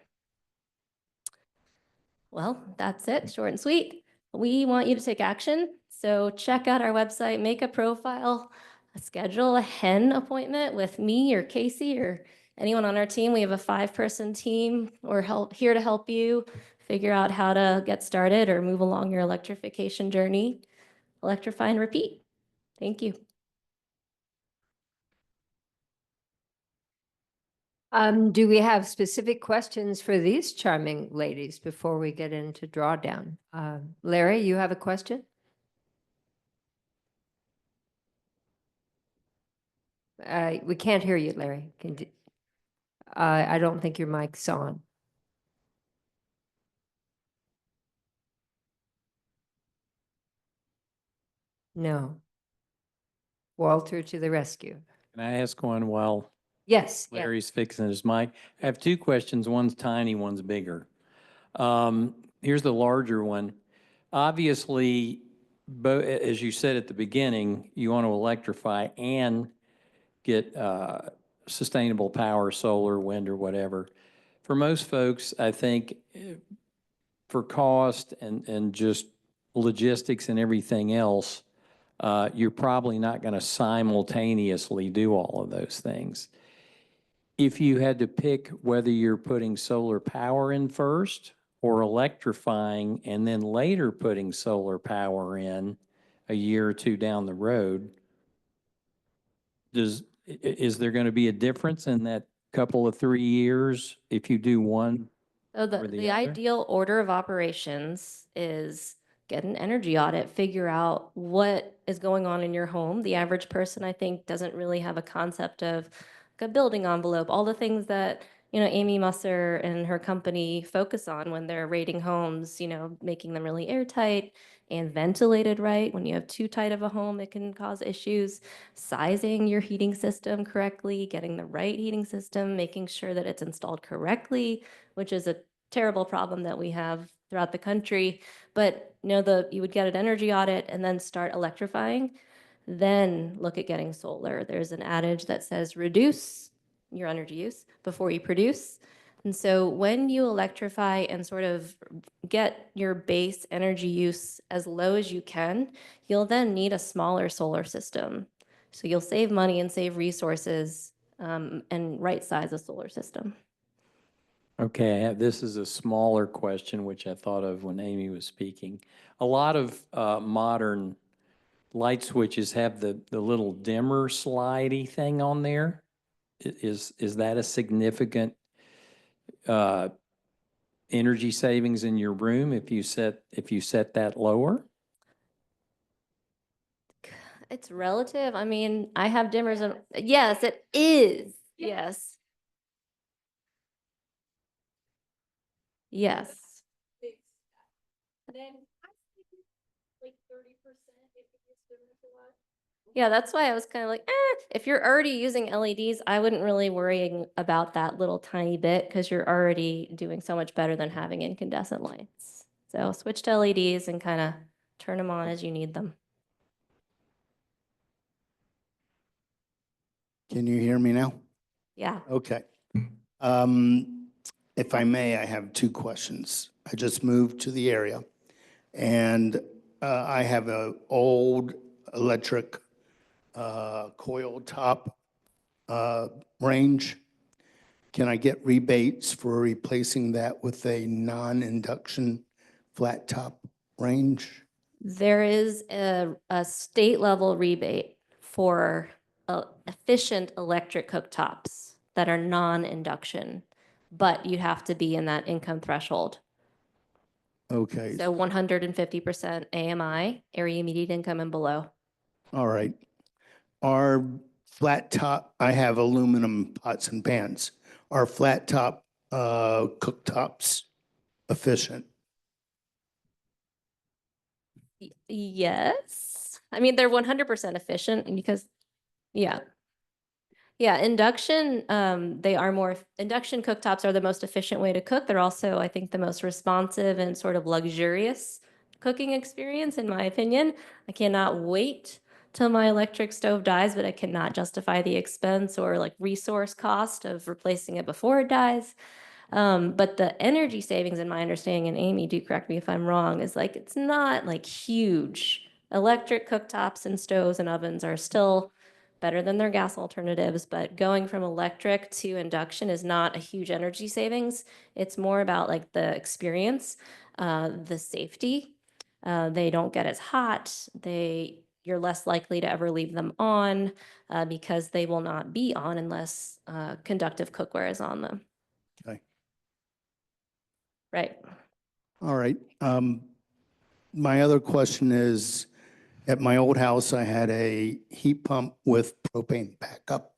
Well, that's it, short and sweet. We want you to take action. So check out our website, make a profile, schedule a hen appointment with me or Casey or anyone on our team. We have a 5-person team. We're here to help you figure out how to get started or move along your electrification journey. Electrify and repeat. Thank you. Do we have specific questions for these charming ladies before we get into drawdown? Larry, you have a question? We can't hear you, Larry. I don't think your mic's on. No. Walter to the rescue. Can I ask one while Yes. yes. Larry's fixing his mic? I have two questions. One's tiny, one's bigger. Here's the larger one. Obviously, as you said at the beginning, you want to electrify and get sustainable power, solar, wind, or whatever. For most folks, I think for cost and just logistics and everything else, you're probably not going to simultaneously do all of those things. If you had to pick whether you're putting solar power in first or electrifying and then later putting solar power in a year or two down the road, is there going to be a difference in that couple of 3 years if you do one? So or the the other? ideal order of operations is get an energy audit, figure out what is going on in your home. The average person, I think, doesn't really have a concept of like a building envelope, all the things that, Amy Musser and her company focus on when they're rating homes, making them really airtight and ventilated right. When you have too tight of a home, it can cause issues. Sizing your heating system correctly, getting the right heating system, making sure that it's installed correctly, which is a terrible problem that we have throughout the country. But you would get an energy audit and then start electrifying, then look at getting solar. There's an adage that says reduce your energy use before you produce. And so when you electrify and sort of get your base energy use as low as you can, you'll then need a smaller solar system. So you'll save money and save resources and right size a solar system. Okay, this is a smaller question, which I thought of when Amy was speaking. A lot of modern light switches have the little dimmer slidey thing on there. Is that a significant energy savings in your room if you set that lower? It's relative. I mean, I have dimmers and yes, it is. Yes. Yes. Yeah, that's why I was kind of like, if you're already using LEDs, I wouldn't really worry about that little tiny bit because you're already doing so much better than having incandescent lights. So switch to LEDs and kind of turn them on as you need them. Can you hear me now? Yeah. Okay. If I may, I have two questions. I just moved to the area and I have an old electric coil top range. Can I get rebates for replacing that with a non-induction flat top range? There is a state level rebate for efficient electric cooktops that are non-induction, but you have to be in that income threshold. Okay, So 150% AMI, area median income and below. all right. Are flat top, I have aluminum pots and pans. Are flat top cooktops efficient? Yes. I mean, they're 100% efficient because, yeah. Yeah, induction, induction cooktops are the most efficient way to cook. They're also, I think, the most responsive and sort of luxurious cooking experience, in my opinion. I cannot wait till my electric stove dies, but I cannot justify the expense or like resource cost of replacing it before it dies. But the energy savings, in my understanding, and Amy, do correct me if I'm wrong, is like it's not like huge. Electric cooktops and stoves and ovens are still better than their gas alternatives, but going from electric to induction is not a huge energy savings. It's more about like the experience, the safety. They don't get as hot. You're less likely to ever leave them on because they will not be on unless conductive cookware is on them. Okay. Right. All right. My other question is, at my old house, I had a heat pump with propane backup.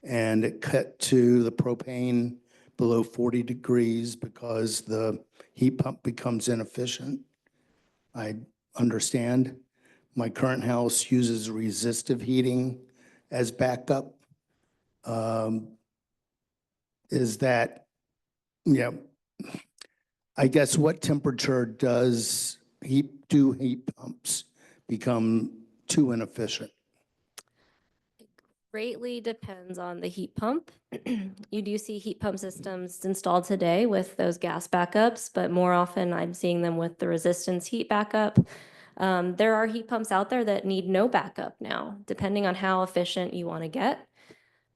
And it cut to the propane below 40 degrees because the heat pump becomes inefficient. I understand. My current house uses resistive heating as backup. Is that, yeah, I guess what temperature do heat pumps become too inefficient? Greatly depends on the heat pump. You do see heat pump systems installed today with those gas backups, but more often I'm seeing them with the resistance heat backup. There are heat pumps out there that need no backup now, depending on how efficient you want to get.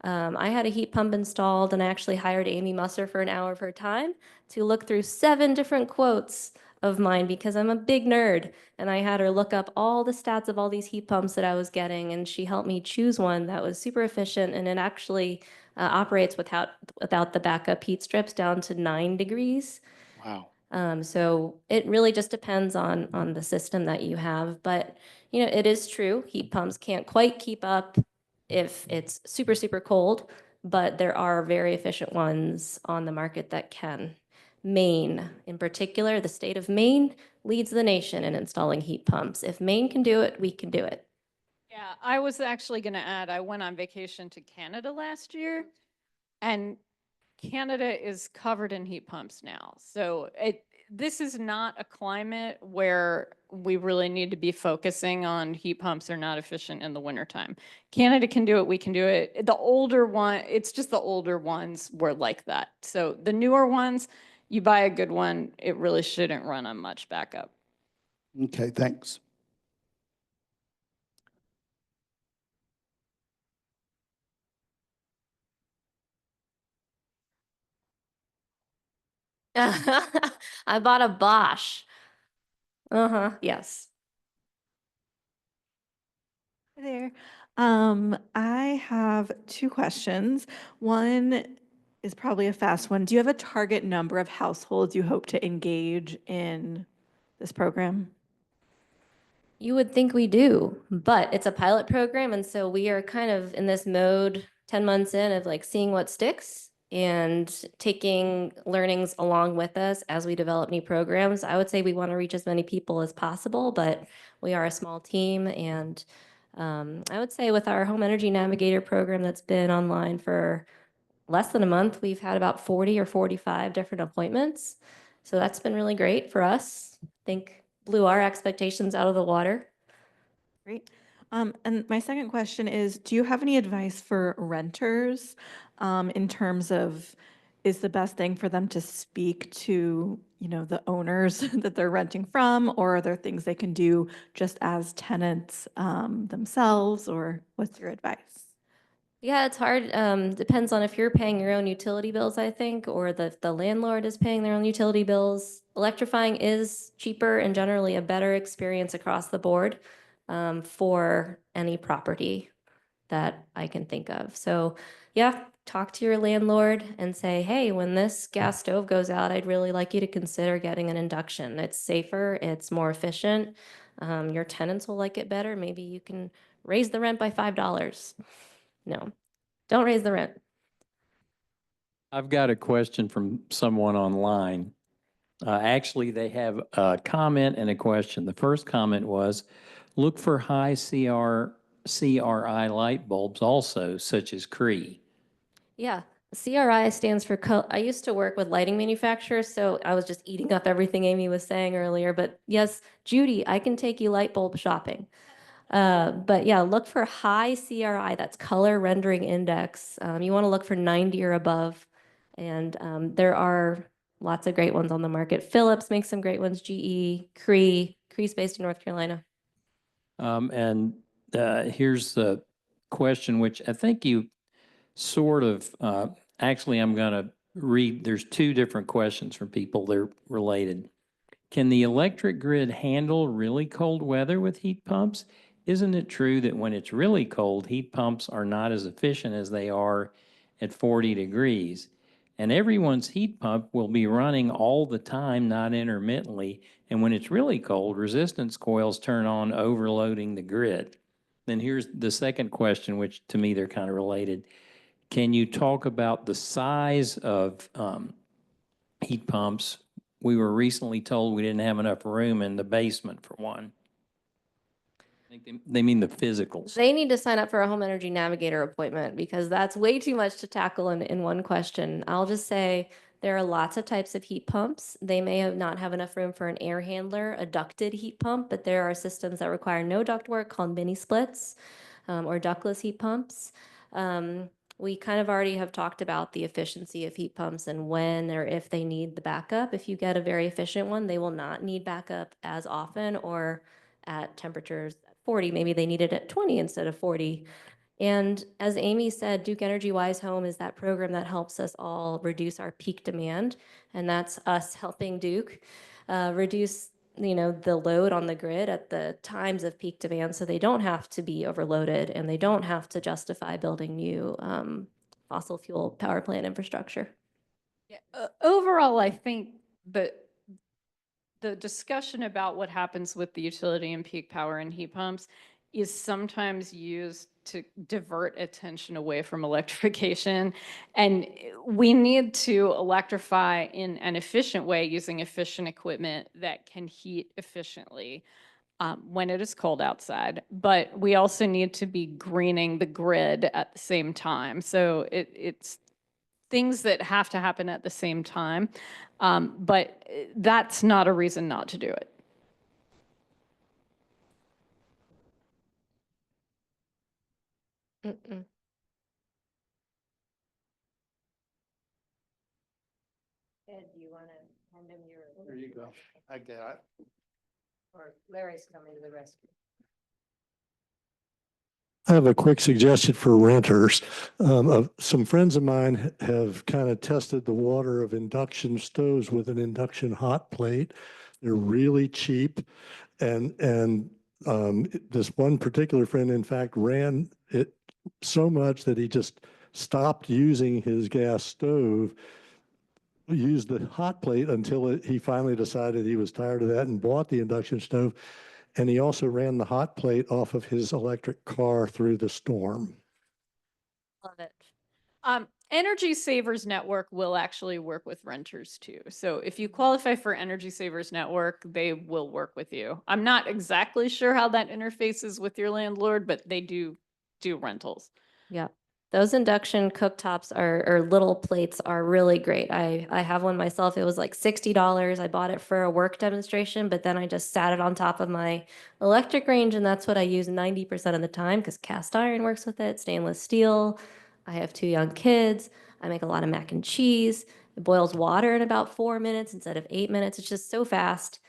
I had a heat pump installed and I actually hired Amy Musser for an hour of her time to look through 7 different quotes of mine because I'm a big nerd. And I had her look up all the stats of all these heat pumps that I was getting. And she helped me choose one that was super efficient. And it actually operates without the backup heat strips down to 9 degrees. Wow. So it really just depends on the system that you have. But, you know, it is true. Heat pumps can't quite keep up if it's super, super cold, but there are very efficient ones on the market that can. Maine, in particular, the state of Maine leads the nation in installing heat pumps. If Maine can do it, we can do it. Yeah, I was actually going to add, I went on vacation to Canada last year, and Canada is covered in heat pumps now. So this is not a climate where we really need to be focusing on heat pumps are not efficient in the wintertime. Canada can do it, we can do it. The older one, it's just the older ones were like that. So the newer ones, you buy a good one, it really shouldn't run on much backup. Okay, thanks. I bought a Bosch. Yes. Hi there. I have 2 questions. One is probably a fast one. Do you have a target number of households you hope to engage in this program? You would think we do, but it's a pilot program. And so we are kind of in this mode 10 months in of like seeing what sticks and taking learnings along with us as we develop new programs. I would say we want to reach as many people as possible, but we are a small team. And I would say with our Home Energy Navigator program that's been online for less than a month, we've had about 40 or 45 different appointments. So that's been really great for us. I think blew our expectations out of the water. Great. And my second question is, do you have any advice for renters in terms of is the best thing for them to speak to, you know, the owners that they're renting from, or are there things they can do just as tenants themselves, or what's your advice? Yeah, it's hard. Depends on if you're paying your own utility bills, I think, or the landlord is paying their own utility bills. Electrifying is cheaper and generally a better experience across the board for any property that I can think of. So yeah, talk to your landlord and say, hey, when this gas stove goes out, I'd really like you to consider getting an induction. It's safer, it's more efficient. Your tenants will like it better. Maybe you can raise the rent by $5. No, don't raise the rent. I've got a question from someone online. Actually, they have a comment and a question. The first comment was, look for high CRI light bulbs also, such as Cree. Yeah, CRI stands for, I used to work with lighting manufacturers, so I was just eating up everything Amy was saying earlier. But yes, Judy, I can take you light bulb shopping. But yeah, look for high CRI, that's color rendering index. You want to look for 90 or above. And there are lots of great ones on the market. Philips makes some great ones, GE, Cree's based in North Carolina. And here's the question, which I think you sort of, actually, I'm going to read, there's two different questions from people. They're related. Can the electric grid handle really cold weather with heat pumps? Isn't it true that when it's really cold, heat pumps are not as efficient as they are at 40 degrees? And everyone's heat pump will be running all the time, not intermittently. And when it's really cold, resistance coils turn on, overloading the grid. Then here's the second question, which to me they're kind of related. Can you talk about the size of heat pumps? We were recently told we didn't have enough room in the basement for one. I think they mean the physicals. They need to sign up for a home energy navigator appointment because that's way too much to tackle in one question. I'll just say there are lots of types of heat pumps. They may not have enough room for an air handler, a ducted heat pump, but there are systems that require no ductwork called mini splits or ductless heat pumps. We kind of already have talked about the efficiency of heat pumps and when or if they need the backup. If you get a very efficient one, they will not need backup as often or at temperatures 40. Maybe they need it at 20 instead of 40. And as Amy said, Duke Energy Wise Home is that program that helps us all reduce our peak demand. And that's us helping Duke reduce the load on the grid at the times of peak demand so they don't have to be overloaded and they don't have to justify building new fossil fuel power plant infrastructure. Yeah, overall, I think the discussion about what happens with the utility and peak power and heat pumps is sometimes used to divert attention away from electrification. And we need to electrify in an efficient way using efficient equipment that can heat efficiently when it is cold outside. But we also need to be greening the grid at the same time. So it's things that have to happen at the same time. But that's not a reason not to do it. Mm-mm. Ed, do you want to hand him your? There you go. I got it. Or Larry's coming to the rescue. I have a quick suggestion for renters. Some friends of mine have kind of tested the water of induction stoves with an induction hot plate. They're really cheap. And this one particular friend, in fact, ran it so much that he just stopped using his gas stove, used the hot plate until he finally decided he was tired of that and bought the induction stove. And he also ran the hot plate off of his electric car through the storm. Love it. Energy Savers Network will actually work with renters too. So if you qualify for Energy Savers Network, they will work with you. I'm not exactly sure how that interfaces with your landlord, but they do rentals. Yeah. Those induction cooktops or little plates are really great. I have one myself. It was like $60. I bought it for a work demonstration, but then I just sat it on top of my electric range, and that's what I use 90% of the time because cast iron works with it, stainless steel. I have 2 young kids. I make a lot of mac and cheese. It boils water in about 4 minutes instead of 8 minutes. It's just so fast.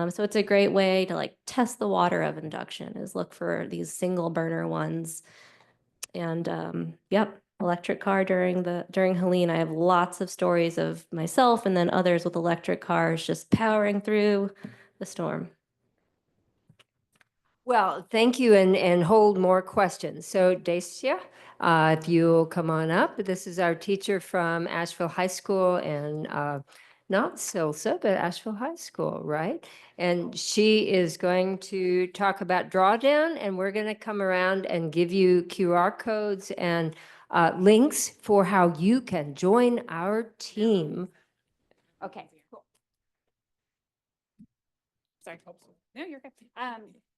So it's a great way to like test the water of induction is look for these single burner ones. And yep, electric car during Helene. I have lots of stories of myself and then others with electric cars just powering through the storm. Well, thank you, and hold more questions. So Dacia, if you'll come on up. This is our teacher from Asheville High School and not Silsa, but Asheville High School, right? And she is going to talk about Drawdown, and we're going to come around and give you QR codes and links for how you can join our team. Okay, cool. Sorry. No, you're good.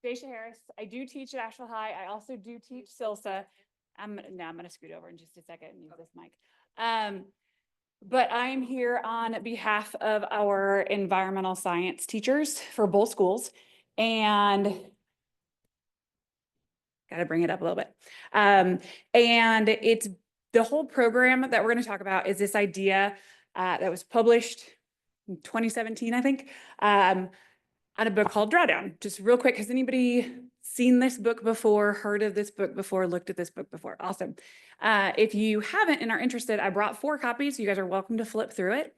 Dacia Harris. I do teach at Asheville High. I also do teach Silsa. I'm going to scoot over in just a second and use this mic. But I'm here on behalf of our environmental science teachers for both schools. And Got to bring it up a little bit. And it's the whole program that we're going to talk about is this idea that was published in 2017, I think, on a book called Drawdown. Just real quick, has anybody seen this book before, heard of this book before, looked at this book before? Awesome. If you haven't and are interested, I brought 4 copies. You guys are welcome to flip through it.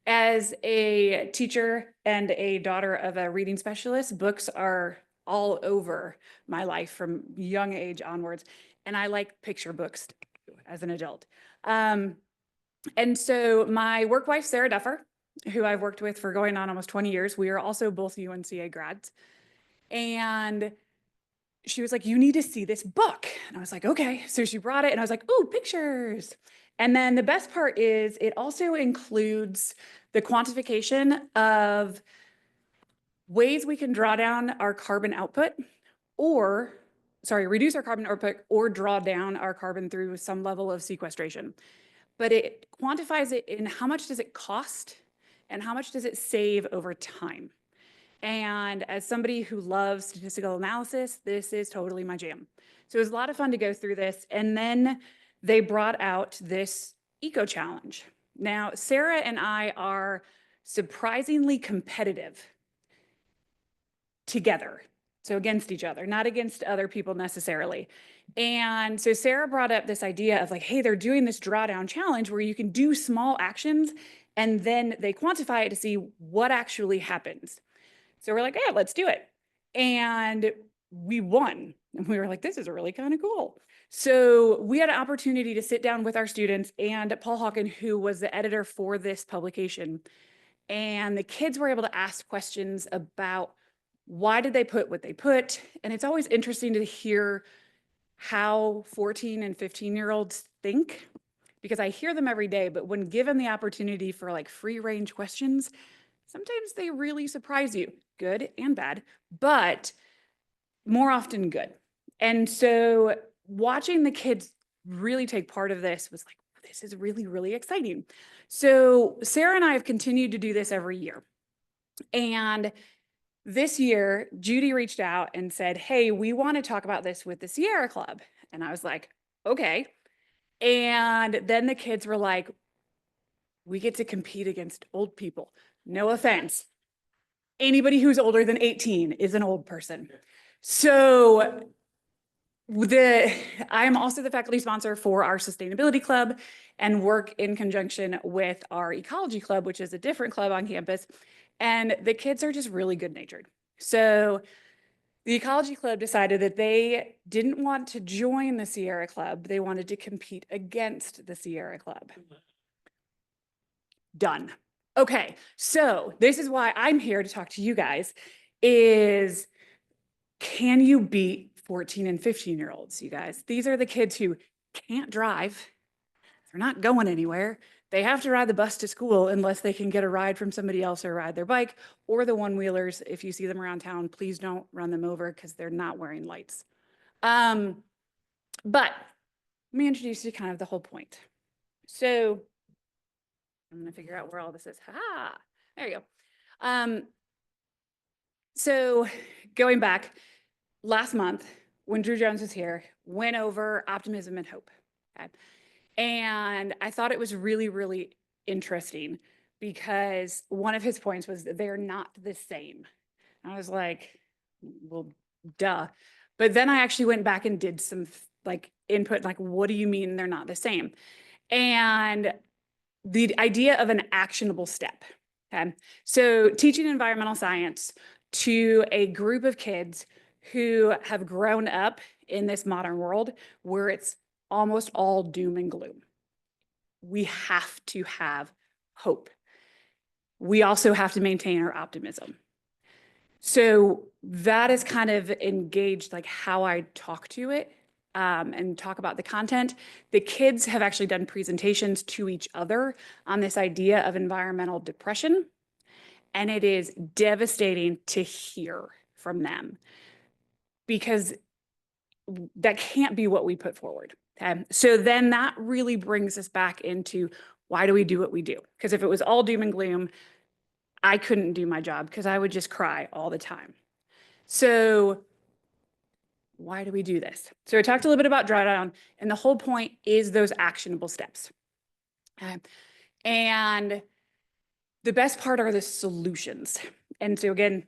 As a teacher and a daughter of a reading specialist, books are all over my life from young age onwards. And I like picture books as an adult. And so my work wife, Sarah Duffer, who I've worked with for going on almost 20 years, we are also both UNCA grads. And she was like, you need to see this book. And I was like, okay. So she brought it and I was like, ooh, pictures. And then the best part is it also includes the quantification of ways we can draw down our carbon output reduce our carbon output or draw down our carbon through some level of sequestration. But it quantifies it in how much does it cost and how much does it save over time. And as somebody who loves statistical analysis, this is totally my jam. So it was a lot of fun to go through this. And then they brought out this eco challenge. Now, Sarah and I are surprisingly competitive together. So against each other, not against other people necessarily. And so Sarah brought up this idea of like, hey, they're doing this drawdown challenge where you can do small actions and then they quantify it to see what actually happens. So we're like, yeah, let's do it. And we won. And we were like, this is really kind of cool. So we had an opportunity to sit down with our students and Paul Hawken, who was the editor for this publication. And the kids were able to ask questions about why did they put what they put? And it's always interesting to hear how 14 and 15-year-olds think, because I hear them every day, but when given the opportunity for like free range questions, sometimes they really surprise you, good and bad, but more often good. And so watching the kids really take part of this was like, this is really, really exciting. So Sarah and I have continued to do this every year. And this year, Judy reached out and said, hey, we want to talk about this with the Sierra Club. And I was like, okay. And then the kids were like, we get to compete against old people. No offense. Anybody who's older than 18 is an old person. So I'm also the faculty sponsor for our sustainability club and work in conjunction with our ecology club, which is a different club on campus. And the kids are just really good natured. So the ecology club decided that they didn't want to join the Sierra Club. They wanted to compete against the Sierra Club. Done. Okay, so this is why I'm here to talk to you guys is, can you beat 14 and 15-year-olds, you guys? These are the kids who can't drive. They're not going anywhere. They have to ride the bus to school unless they can get a ride from somebody else or ride their bike, or the one-wheelers. If you see them around town, please don't run them over because they're not wearing lights. But let me introduce you to kind of the whole point. So I'm gonna figure out where all this is. Ha, there you go. So going back last month when Drew Jones was here, went over optimism and hope. Okay? And I thought it was really, really interesting because one of his points was that they're not the same. And I was like, well, duh. But then I actually went back and did some like input, like, what do you mean they're not the same? And the idea of an actionable step. Okay. So teaching environmental science to a group of kids who have grown up in this modern world where it's almost all doom and gloom. We have to have hope. We also have to maintain our optimism. So that is kind of engaged like how I talk to it and talk about the content. The kids have actually done presentations to each other on this idea of environmental depression. And it is devastating to hear from them because that can't be what we put forward. Okay? So then that really brings us back into why do we do what we do? Because if it was all doom and gloom, I couldn't do my job because I would just cry all the time. So why do we do this? So I talked a little bit about drawdown, and the whole point is those actionable steps. And the best part are the solutions. And so again,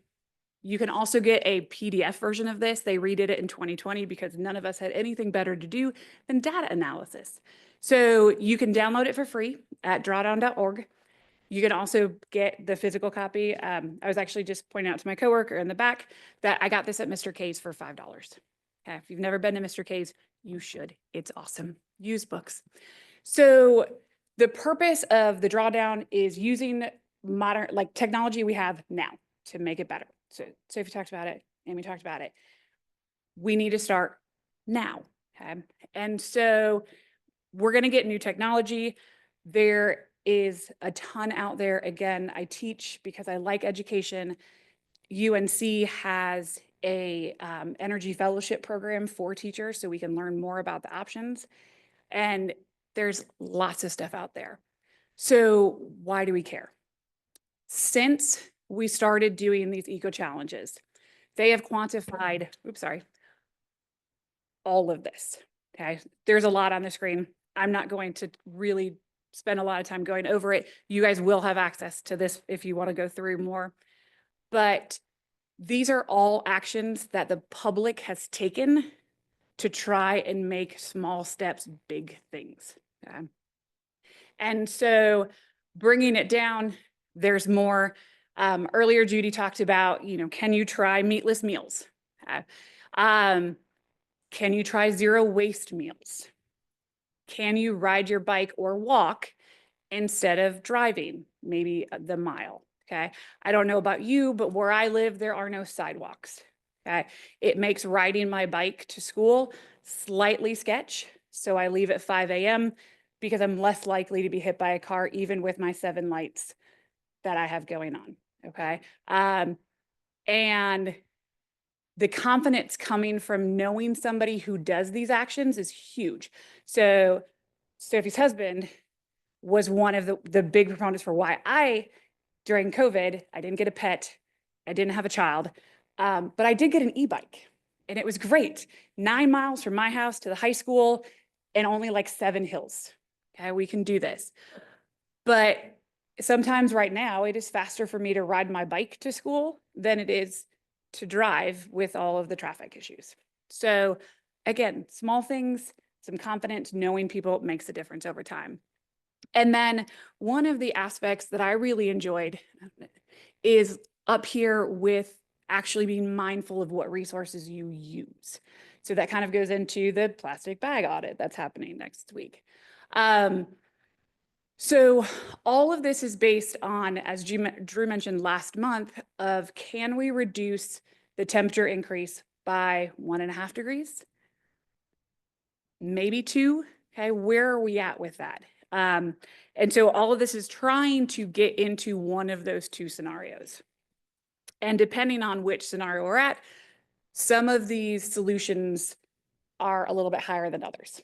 you can also get a PDF version of this. They redid it in 2020 because none of us had anything better to do than data analysis. So you can download it for free at drawdown.org. You can also get the physical copy. I was actually just pointing out to my coworker in the back that I got this at Mr. K's for $5. Okay, if you've never been to Mr. K's, you should. It's awesome. Use books. So the purpose of the drawdown is using modern, like technology we have now to make it better. So Sophie talked about it, Amy talked about it. We need to start now. Okay. And so we're going to get new technology. There is a ton out there. Again, I teach because I like education. UNC has a energy fellowship program for teachers so we can learn more about the options. And there's lots of stuff out there. So why do we care? Since we started doing these eco challenges, they have quantified, all of this. Okay, there's a lot on the screen. I'm not going to really spend a lot of time going over it. You guys will have access to this if you want to go through more. But these are all actions that the public has taken to try and make small steps big things. Okay? And so bringing it down, there's more. Earlier, Judy talked about, can you try meatless meals? Okay? Can you try zero waste meals? Can you ride your bike or walk instead of driving, maybe the mile? Okay. I don't know about you, but where I live, there are no sidewalks. Okay. It makes riding my bike to school slightly sketch. So I leave at 5 a.m. because I'm less likely to be hit by a car, even with my 7 lights that I have going on. Okay. And the confidence coming from knowing somebody who does these actions is huge. So Sophie's husband was one of the big proponents for why during COVID, I didn't get a pet. I didn't have a child, but I did get an e-bike and it was great. 9 miles from my house to the high school and only like 7 hills. Okay, we can do this. But sometimes right now it is faster for me to ride my bike to school than it is to drive with all of the traffic issues. So again, small things, some confidence, knowing people makes a difference over time. And then one of the aspects that I really enjoyed is up here with actually being mindful of what resources you use. So that kind of goes into the plastic bag audit that's happening next week. So all of this is based on, as Drew mentioned last month, of can we reduce the temperature increase by 1.5 degrees? Maybe 2. Okay, where are we at with that? And so all of this is trying to get into one of those 2 scenarios. And depending on which scenario we're at, some of these solutions are a little bit higher than others.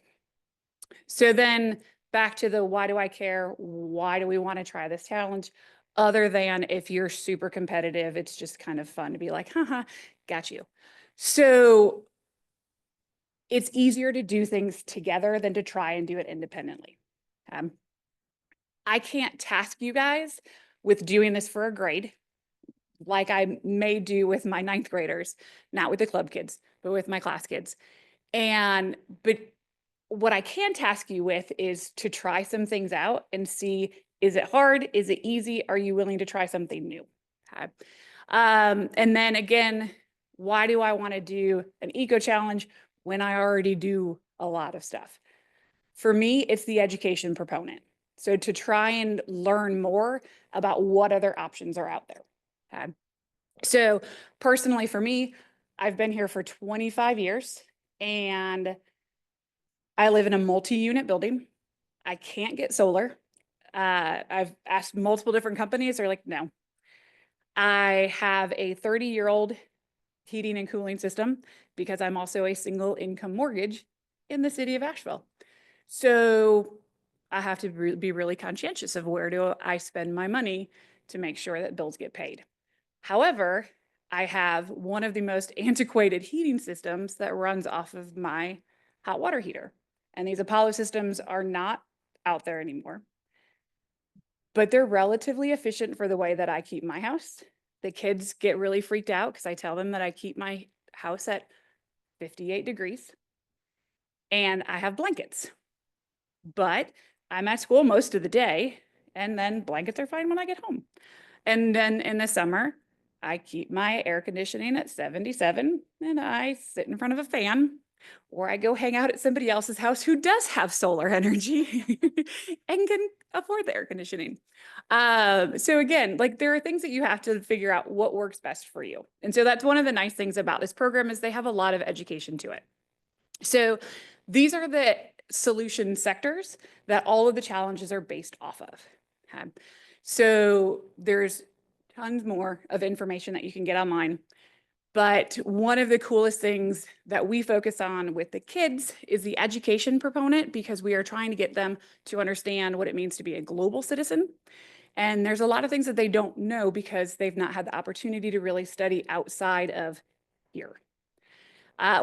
So then back to the why do I care? Why do we want to try this challenge? Other than if you're super competitive, it's just kind of fun to be like, haha, got you. So it's easier to do things together than to try and do it independently. I can't task you guys with doing this for a grade like I may do with my 9th graders, not with the club kids, but with my class kids. But what I can task you with is to try some things out and see, is it hard? Is it easy? Are you willing to try something new? Okay. And then again, why do I want to do an eco challenge when I already do a lot of stuff? For me, it's the education proponent. So to try and learn more about what other options are out there. Okay. So personally for me, I've been here for 25 years and I live in a multi-unit building. I can't get solar. I've asked multiple different companies. They're like, no. I have a 30-year-old heating and cooling system because I'm also a single income mortgage in the city of Asheville. So I have to be really conscientious of where do I spend my money to make sure that bills get paid. However, I have one of the most antiquated heating systems that runs off of my hot water heater. And these Apollo systems are not out there anymore, but they're relatively efficient for the way that I keep my house. The kids get really freaked out because I tell them that I keep my house at 58 degrees and I have blankets. But I'm at school most of the day, and then blankets are fine when I get home. And then in the summer, I keep my air conditioning at 77 and I sit in front of a fan, or I go hang out at somebody else's house who does have solar energy and can afford the air conditioning. So again, like there are things that you have to figure out what works best for you. And so that's one of the nice things about this program is they have a lot of education to it. So these are the solution sectors that all of the challenges are based off of. Okay. So there's tons more of information that you can get online. But one of the coolest things that we focus on with the kids is the education proponent, because we are trying to get them to understand what it means to be a global citizen. And there's a lot of things that they don't know because they've not had the opportunity to really study outside of here.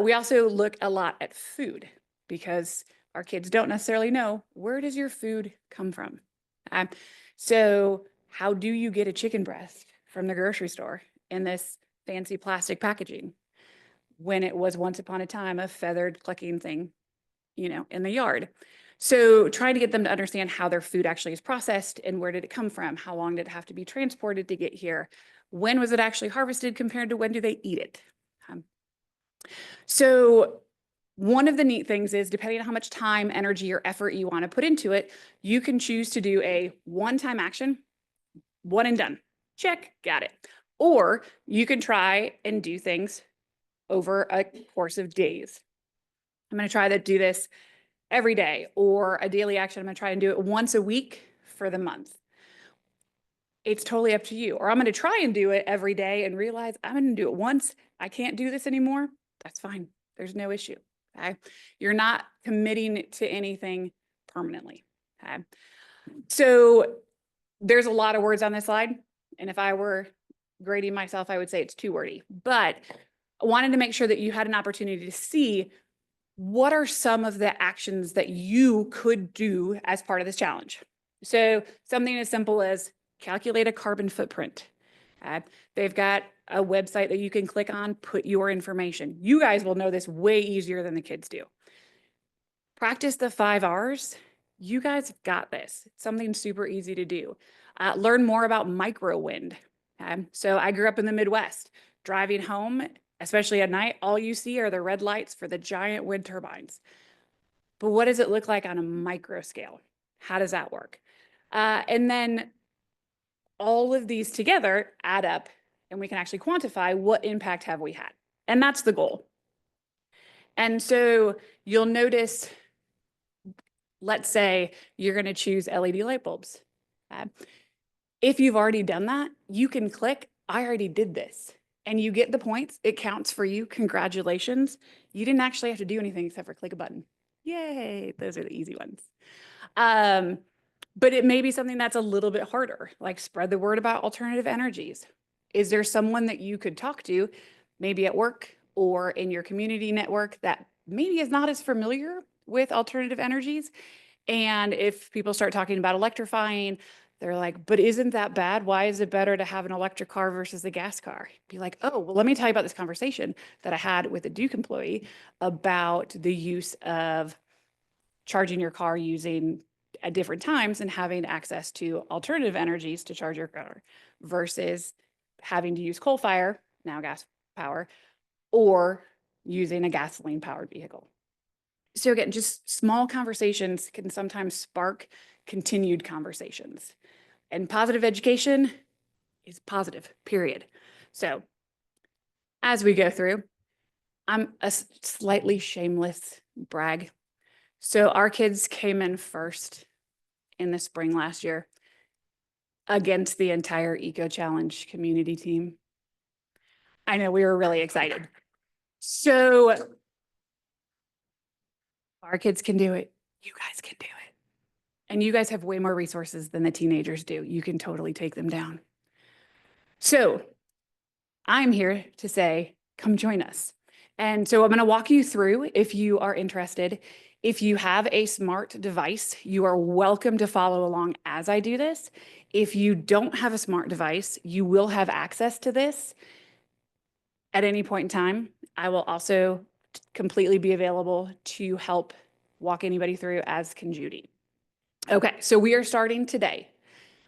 We also look a lot at food because our kids don't necessarily know, where does your food come from? So how do you get a chicken breast from the grocery store in this fancy plastic packaging when it was once upon a time a feathered clucking thing, you know, in the yard? So trying to get them to understand how their food actually is processed and where did it come from? How long did it have to be transported to get here? When was it actually harvested compared to when do they eat it? So one of the neat things is, depending on how much time, energy, or effort you want to put into it, you can choose to do a one-time action, one and done. Check, got it. Or you can try and do things over a course of days. I'm going to try to do this every day, or a daily action. I'm going to try and do it once a week for the month. It's totally up to you. Or I'm going to try and do it every day and realize I'm going to do it once. I can't do this anymore. That's fine. There's no issue. Okay. You're not committing to anything permanently. Okay. So there's a lot of words on this slide. And if I were grading myself, I would say it's too wordy, but I wanted to make sure that you had an opportunity to see what are some of the actions that you could do as part of this challenge. So something as simple as calculate a carbon footprint. They've got a website that you can click on, put your information. You guys will know this way easier than the kids do. Practice the 5 R's. You guys have got this. It's something super easy to do. Learn more about micro wind. So I grew up in the Midwest. Driving home, especially at night, all you see are the red lights for the giant wind turbines. But what does it look like on a micro scale? How does that work? And then all of these together add up, and we can actually quantify what impact have we had. And that's the goal. And so you'll notice, let's say you're going to choose LED light bulbs. If you've already done that, you can click, I already did this. And you get the points. It counts for you. Congratulations. You didn't actually have to do anything except for click a button. Yay. Those are the easy ones. But it may be something that's a little bit harder, like spread the word about alternative energies. Is there someone that you could talk to, maybe at work or in your community network, that maybe is not as familiar with alternative energies? And if people start talking about electrifying, they're like, but isn't that bad? Why is it better to have an electric car versus a gas car? Be like, oh, well, let me tell you about this conversation that I had with a Duke employee about the use of charging your car using at different times and having access to alternative energies to charge your car versus having to use coal fire, now gas power, or using a gasoline powered vehicle. So again, just small conversations can sometimes spark continued conversations. And positive education is positive, period. So as we go through, I'm a slightly shameless brag. So our kids came in first in the spring last year against the entire Eco Challenge community team. I know we were really excited. So our kids can do it. You guys can do it. And you guys have way more resources than the teenagers do. You can totally take them down. So I'm here to say, come join us. And so I'm going to walk you through if you are interested. If you have a smart device, you are welcome to follow along as I do this. If you don't have a smart device, you will have access to this at any point in time. I will also completely be available to help walk anybody through, as can Judy. Okay, so we are starting today.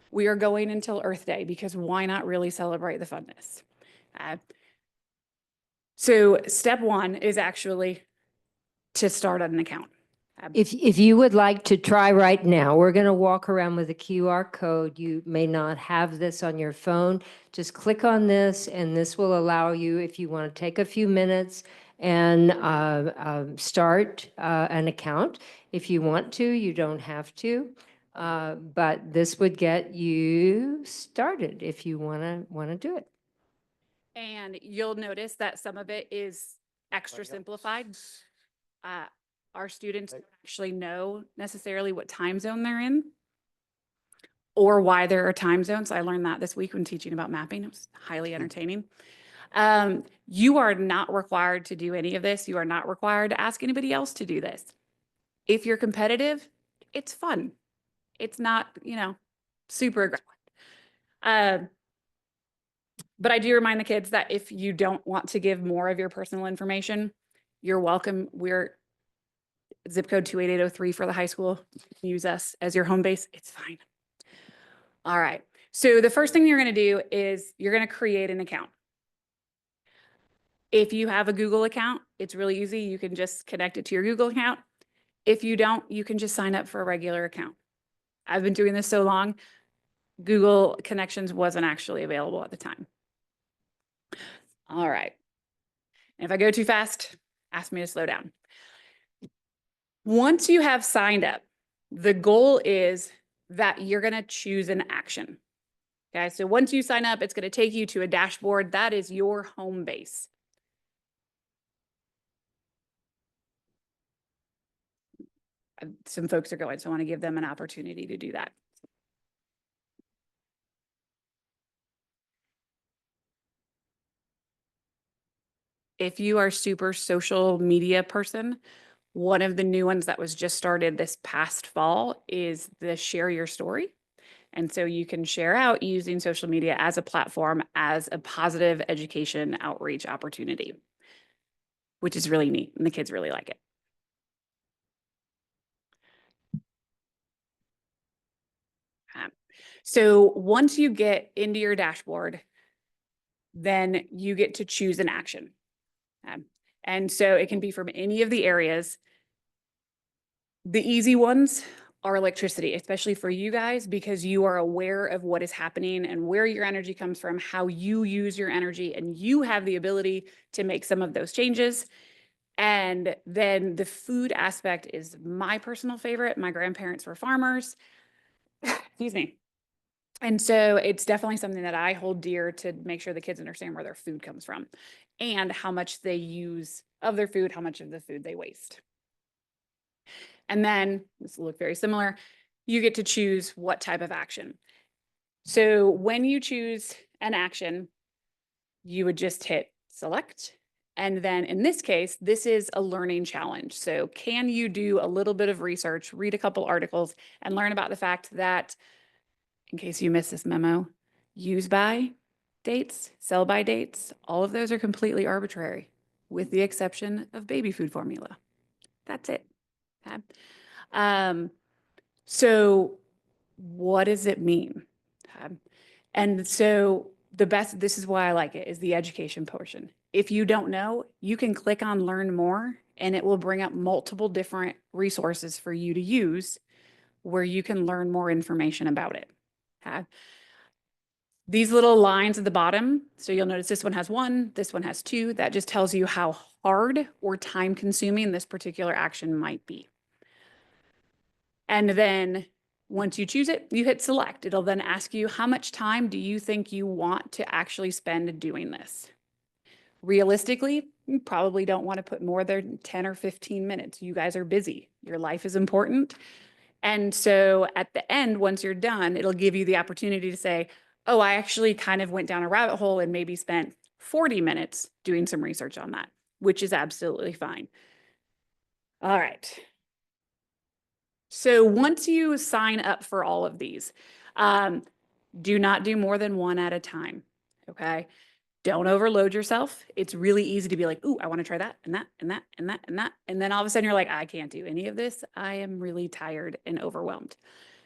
We are going until Earth Day because why not really celebrate the funness? So step one is actually to start an account. If you would like to try right now, we're going to walk around with a QR code. You may not have this on your phone. Just click on this, and this will allow you, if you want to take a few minutes and start an account. If you want to, you don't have to. But this would get you started if you want to do it. And you'll notice that some of it is extra simplified. Our students don't actually know necessarily what time zone they're in or why there are time zones. I learned that this week when teaching about mapping. It was highly entertaining. You are not required to do any of this. You are not required to ask anybody else to do this. If you're competitive, it's fun. It's not, super aggressive. But I do remind the kids that if you don't want to give more of your personal information, you're welcome. We're zip code 28803 for the high school. Use us as your home base. It's fine. All right. So the first thing you're going to do is you're going to create an account. If you have a Google account, it's really easy. You can just connect it to your Google account. If you don't, you can just sign up for a regular account. I've been doing this so long, Google Connections wasn't actually available at the time. All right. And if I go too fast, ask me to slow down. Once you have signed up, the goal is that you're going to choose an action. Okay, so once you sign up, it's going to take you to a dashboard. That is your home base. Some folks are going, so I want to give them an opportunity to do that. If you are a super social media person, one of the new ones that was just started this past fall is the Share Your Story. And so you can share out using social media as a platform, as a positive education outreach opportunity, which is really neat, and the kids really like it. So once you get into your dashboard, then you get to choose an action. And so it can be from any of the areas. The easy ones are electricity, especially for you guys, because you are aware of what is happening and where your energy comes from, how you use your energy, and you have the ability to make some of those changes. And then the food aspect is my personal favorite. My grandparents were farmers. Excuse me. And so it's definitely something that I hold dear to make sure the kids understand where their food comes from and how much they use of their food, how much of the food they waste. And then this will look very similar. You get to choose what type of action. So when you choose an action, you would just hit select. And then in this case, this is a learning challenge. So can you do a little bit of research, read a couple articles, and learn about the fact that, in case you missed this memo, use by dates, sell by dates, all of those are completely arbitrary, with the exception of baby food formula. That's it. Okay. So what does it mean? And so this is why I like it, is the education portion. If you don't know, you can click on learn more and it will bring up multiple different resources for you to use where you can learn more information about it. Okay. These little lines at the bottom, so you'll notice this one has 1, this one has 2. That just tells you how hard or time consuming this particular action might be. And then once you choose it, you hit select. It'll then ask you, how much time do you think you want to actually spend doing this? Realistically, you probably don't want to put more than 10 or 15 minutes. You guys are busy. Your life is important. And so at the end, once you're done, it'll give you the opportunity to say, oh, I actually kind of went down a rabbit hole and maybe spent 40 minutes doing some research on that, which is absolutely fine. All right. So once you sign up for all of these, do not do more than one at a time, okay? Don't overload yourself. It's really easy to be like, ooh, I want to try that and that and that and that and that. And then all of a sudden you're like, I can't do any of this. I am really tired and overwhelmed.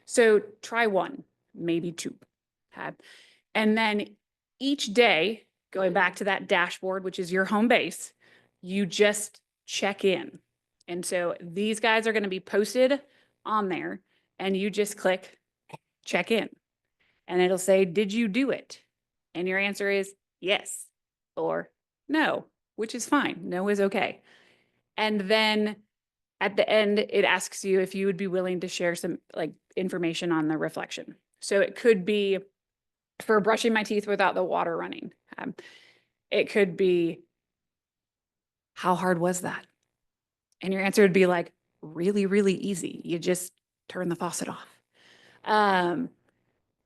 So try one, maybe two. Okay? And then each day, going back to that dashboard, which is your home base, you just check in. And so these guys are going to be posted on there, and you just click check in. And it'll say, did you do it? And your answer is yes or no, which is fine. No is okay. And then at the end, it asks you if you would be willing to share some like information on the reflection. So it could be for brushing my teeth without the water running. It could be, how hard was that? And your answer would be like, really, really easy. You just turn the faucet off.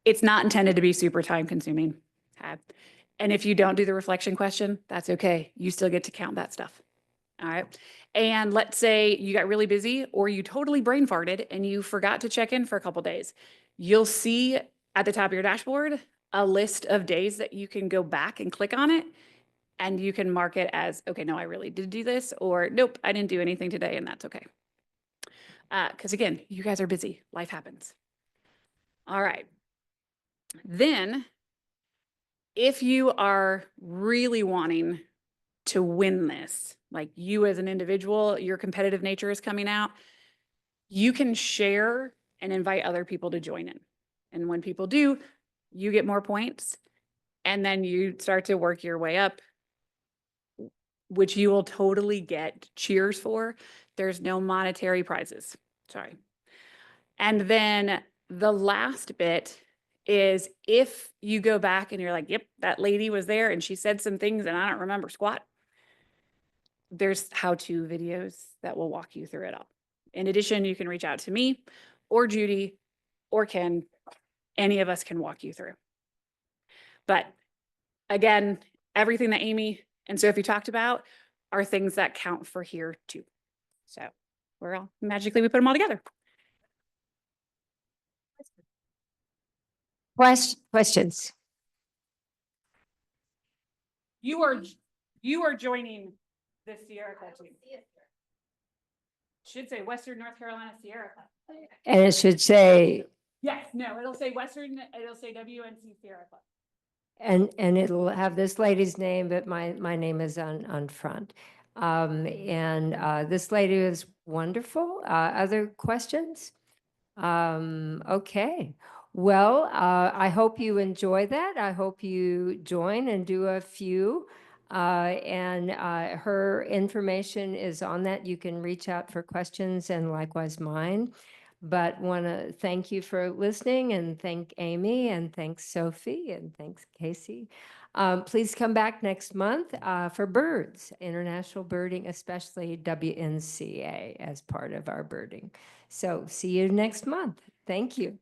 It's not intended to be super time consuming. And if you don't do the reflection question, that's okay. You still get to count that stuff. All right. And let's say you got really busy or you totally brain farted and you forgot to check in for a couple days. You'll see at the top of your dashboard a list of days that you can go back and click on it, and you can mark it as, okay, no, I really did do this, or nope, I didn't do anything today, and that's okay. Because again, you guys are busy. Life happens. All right. Then, if you are really wanting to win this, like you as an individual, your competitive nature is coming out, you can share and invite other people to join in. And when people do, you get more points, and then you start to work your way up, which you will totally get cheers for. There's no monetary prizes. Sorry. And then the last bit is if you go back and you're like, yep, that lady was there and she said some things and I don't remember squat, there's how-to videos that will walk you through it all. In addition, you can reach out to me or Judy or Ken. Any of us can walk you through. But again, everything that Amy and Sophie talked about are things that count for here too. So we're all magically, we put them all together. Questions? You are joining the Sierra Club team. Should say Western North Carolina Sierra Club. And it should say, Yes, no, it'll say WNC Sierra Club. and it'll have this lady's name, but my name is on front. This lady is wonderful. Other questions? Okay. Well, I hope you enjoy that. I hope you join and do a few. Her information is on that. You can reach out for questions and likewise mine. But want to thank you for listening and thank Amy and thanks Sophie and thanks Casey. Please come back next month for birds, international birding, especially WNCA as part of our birding. So see you next month. Thank you.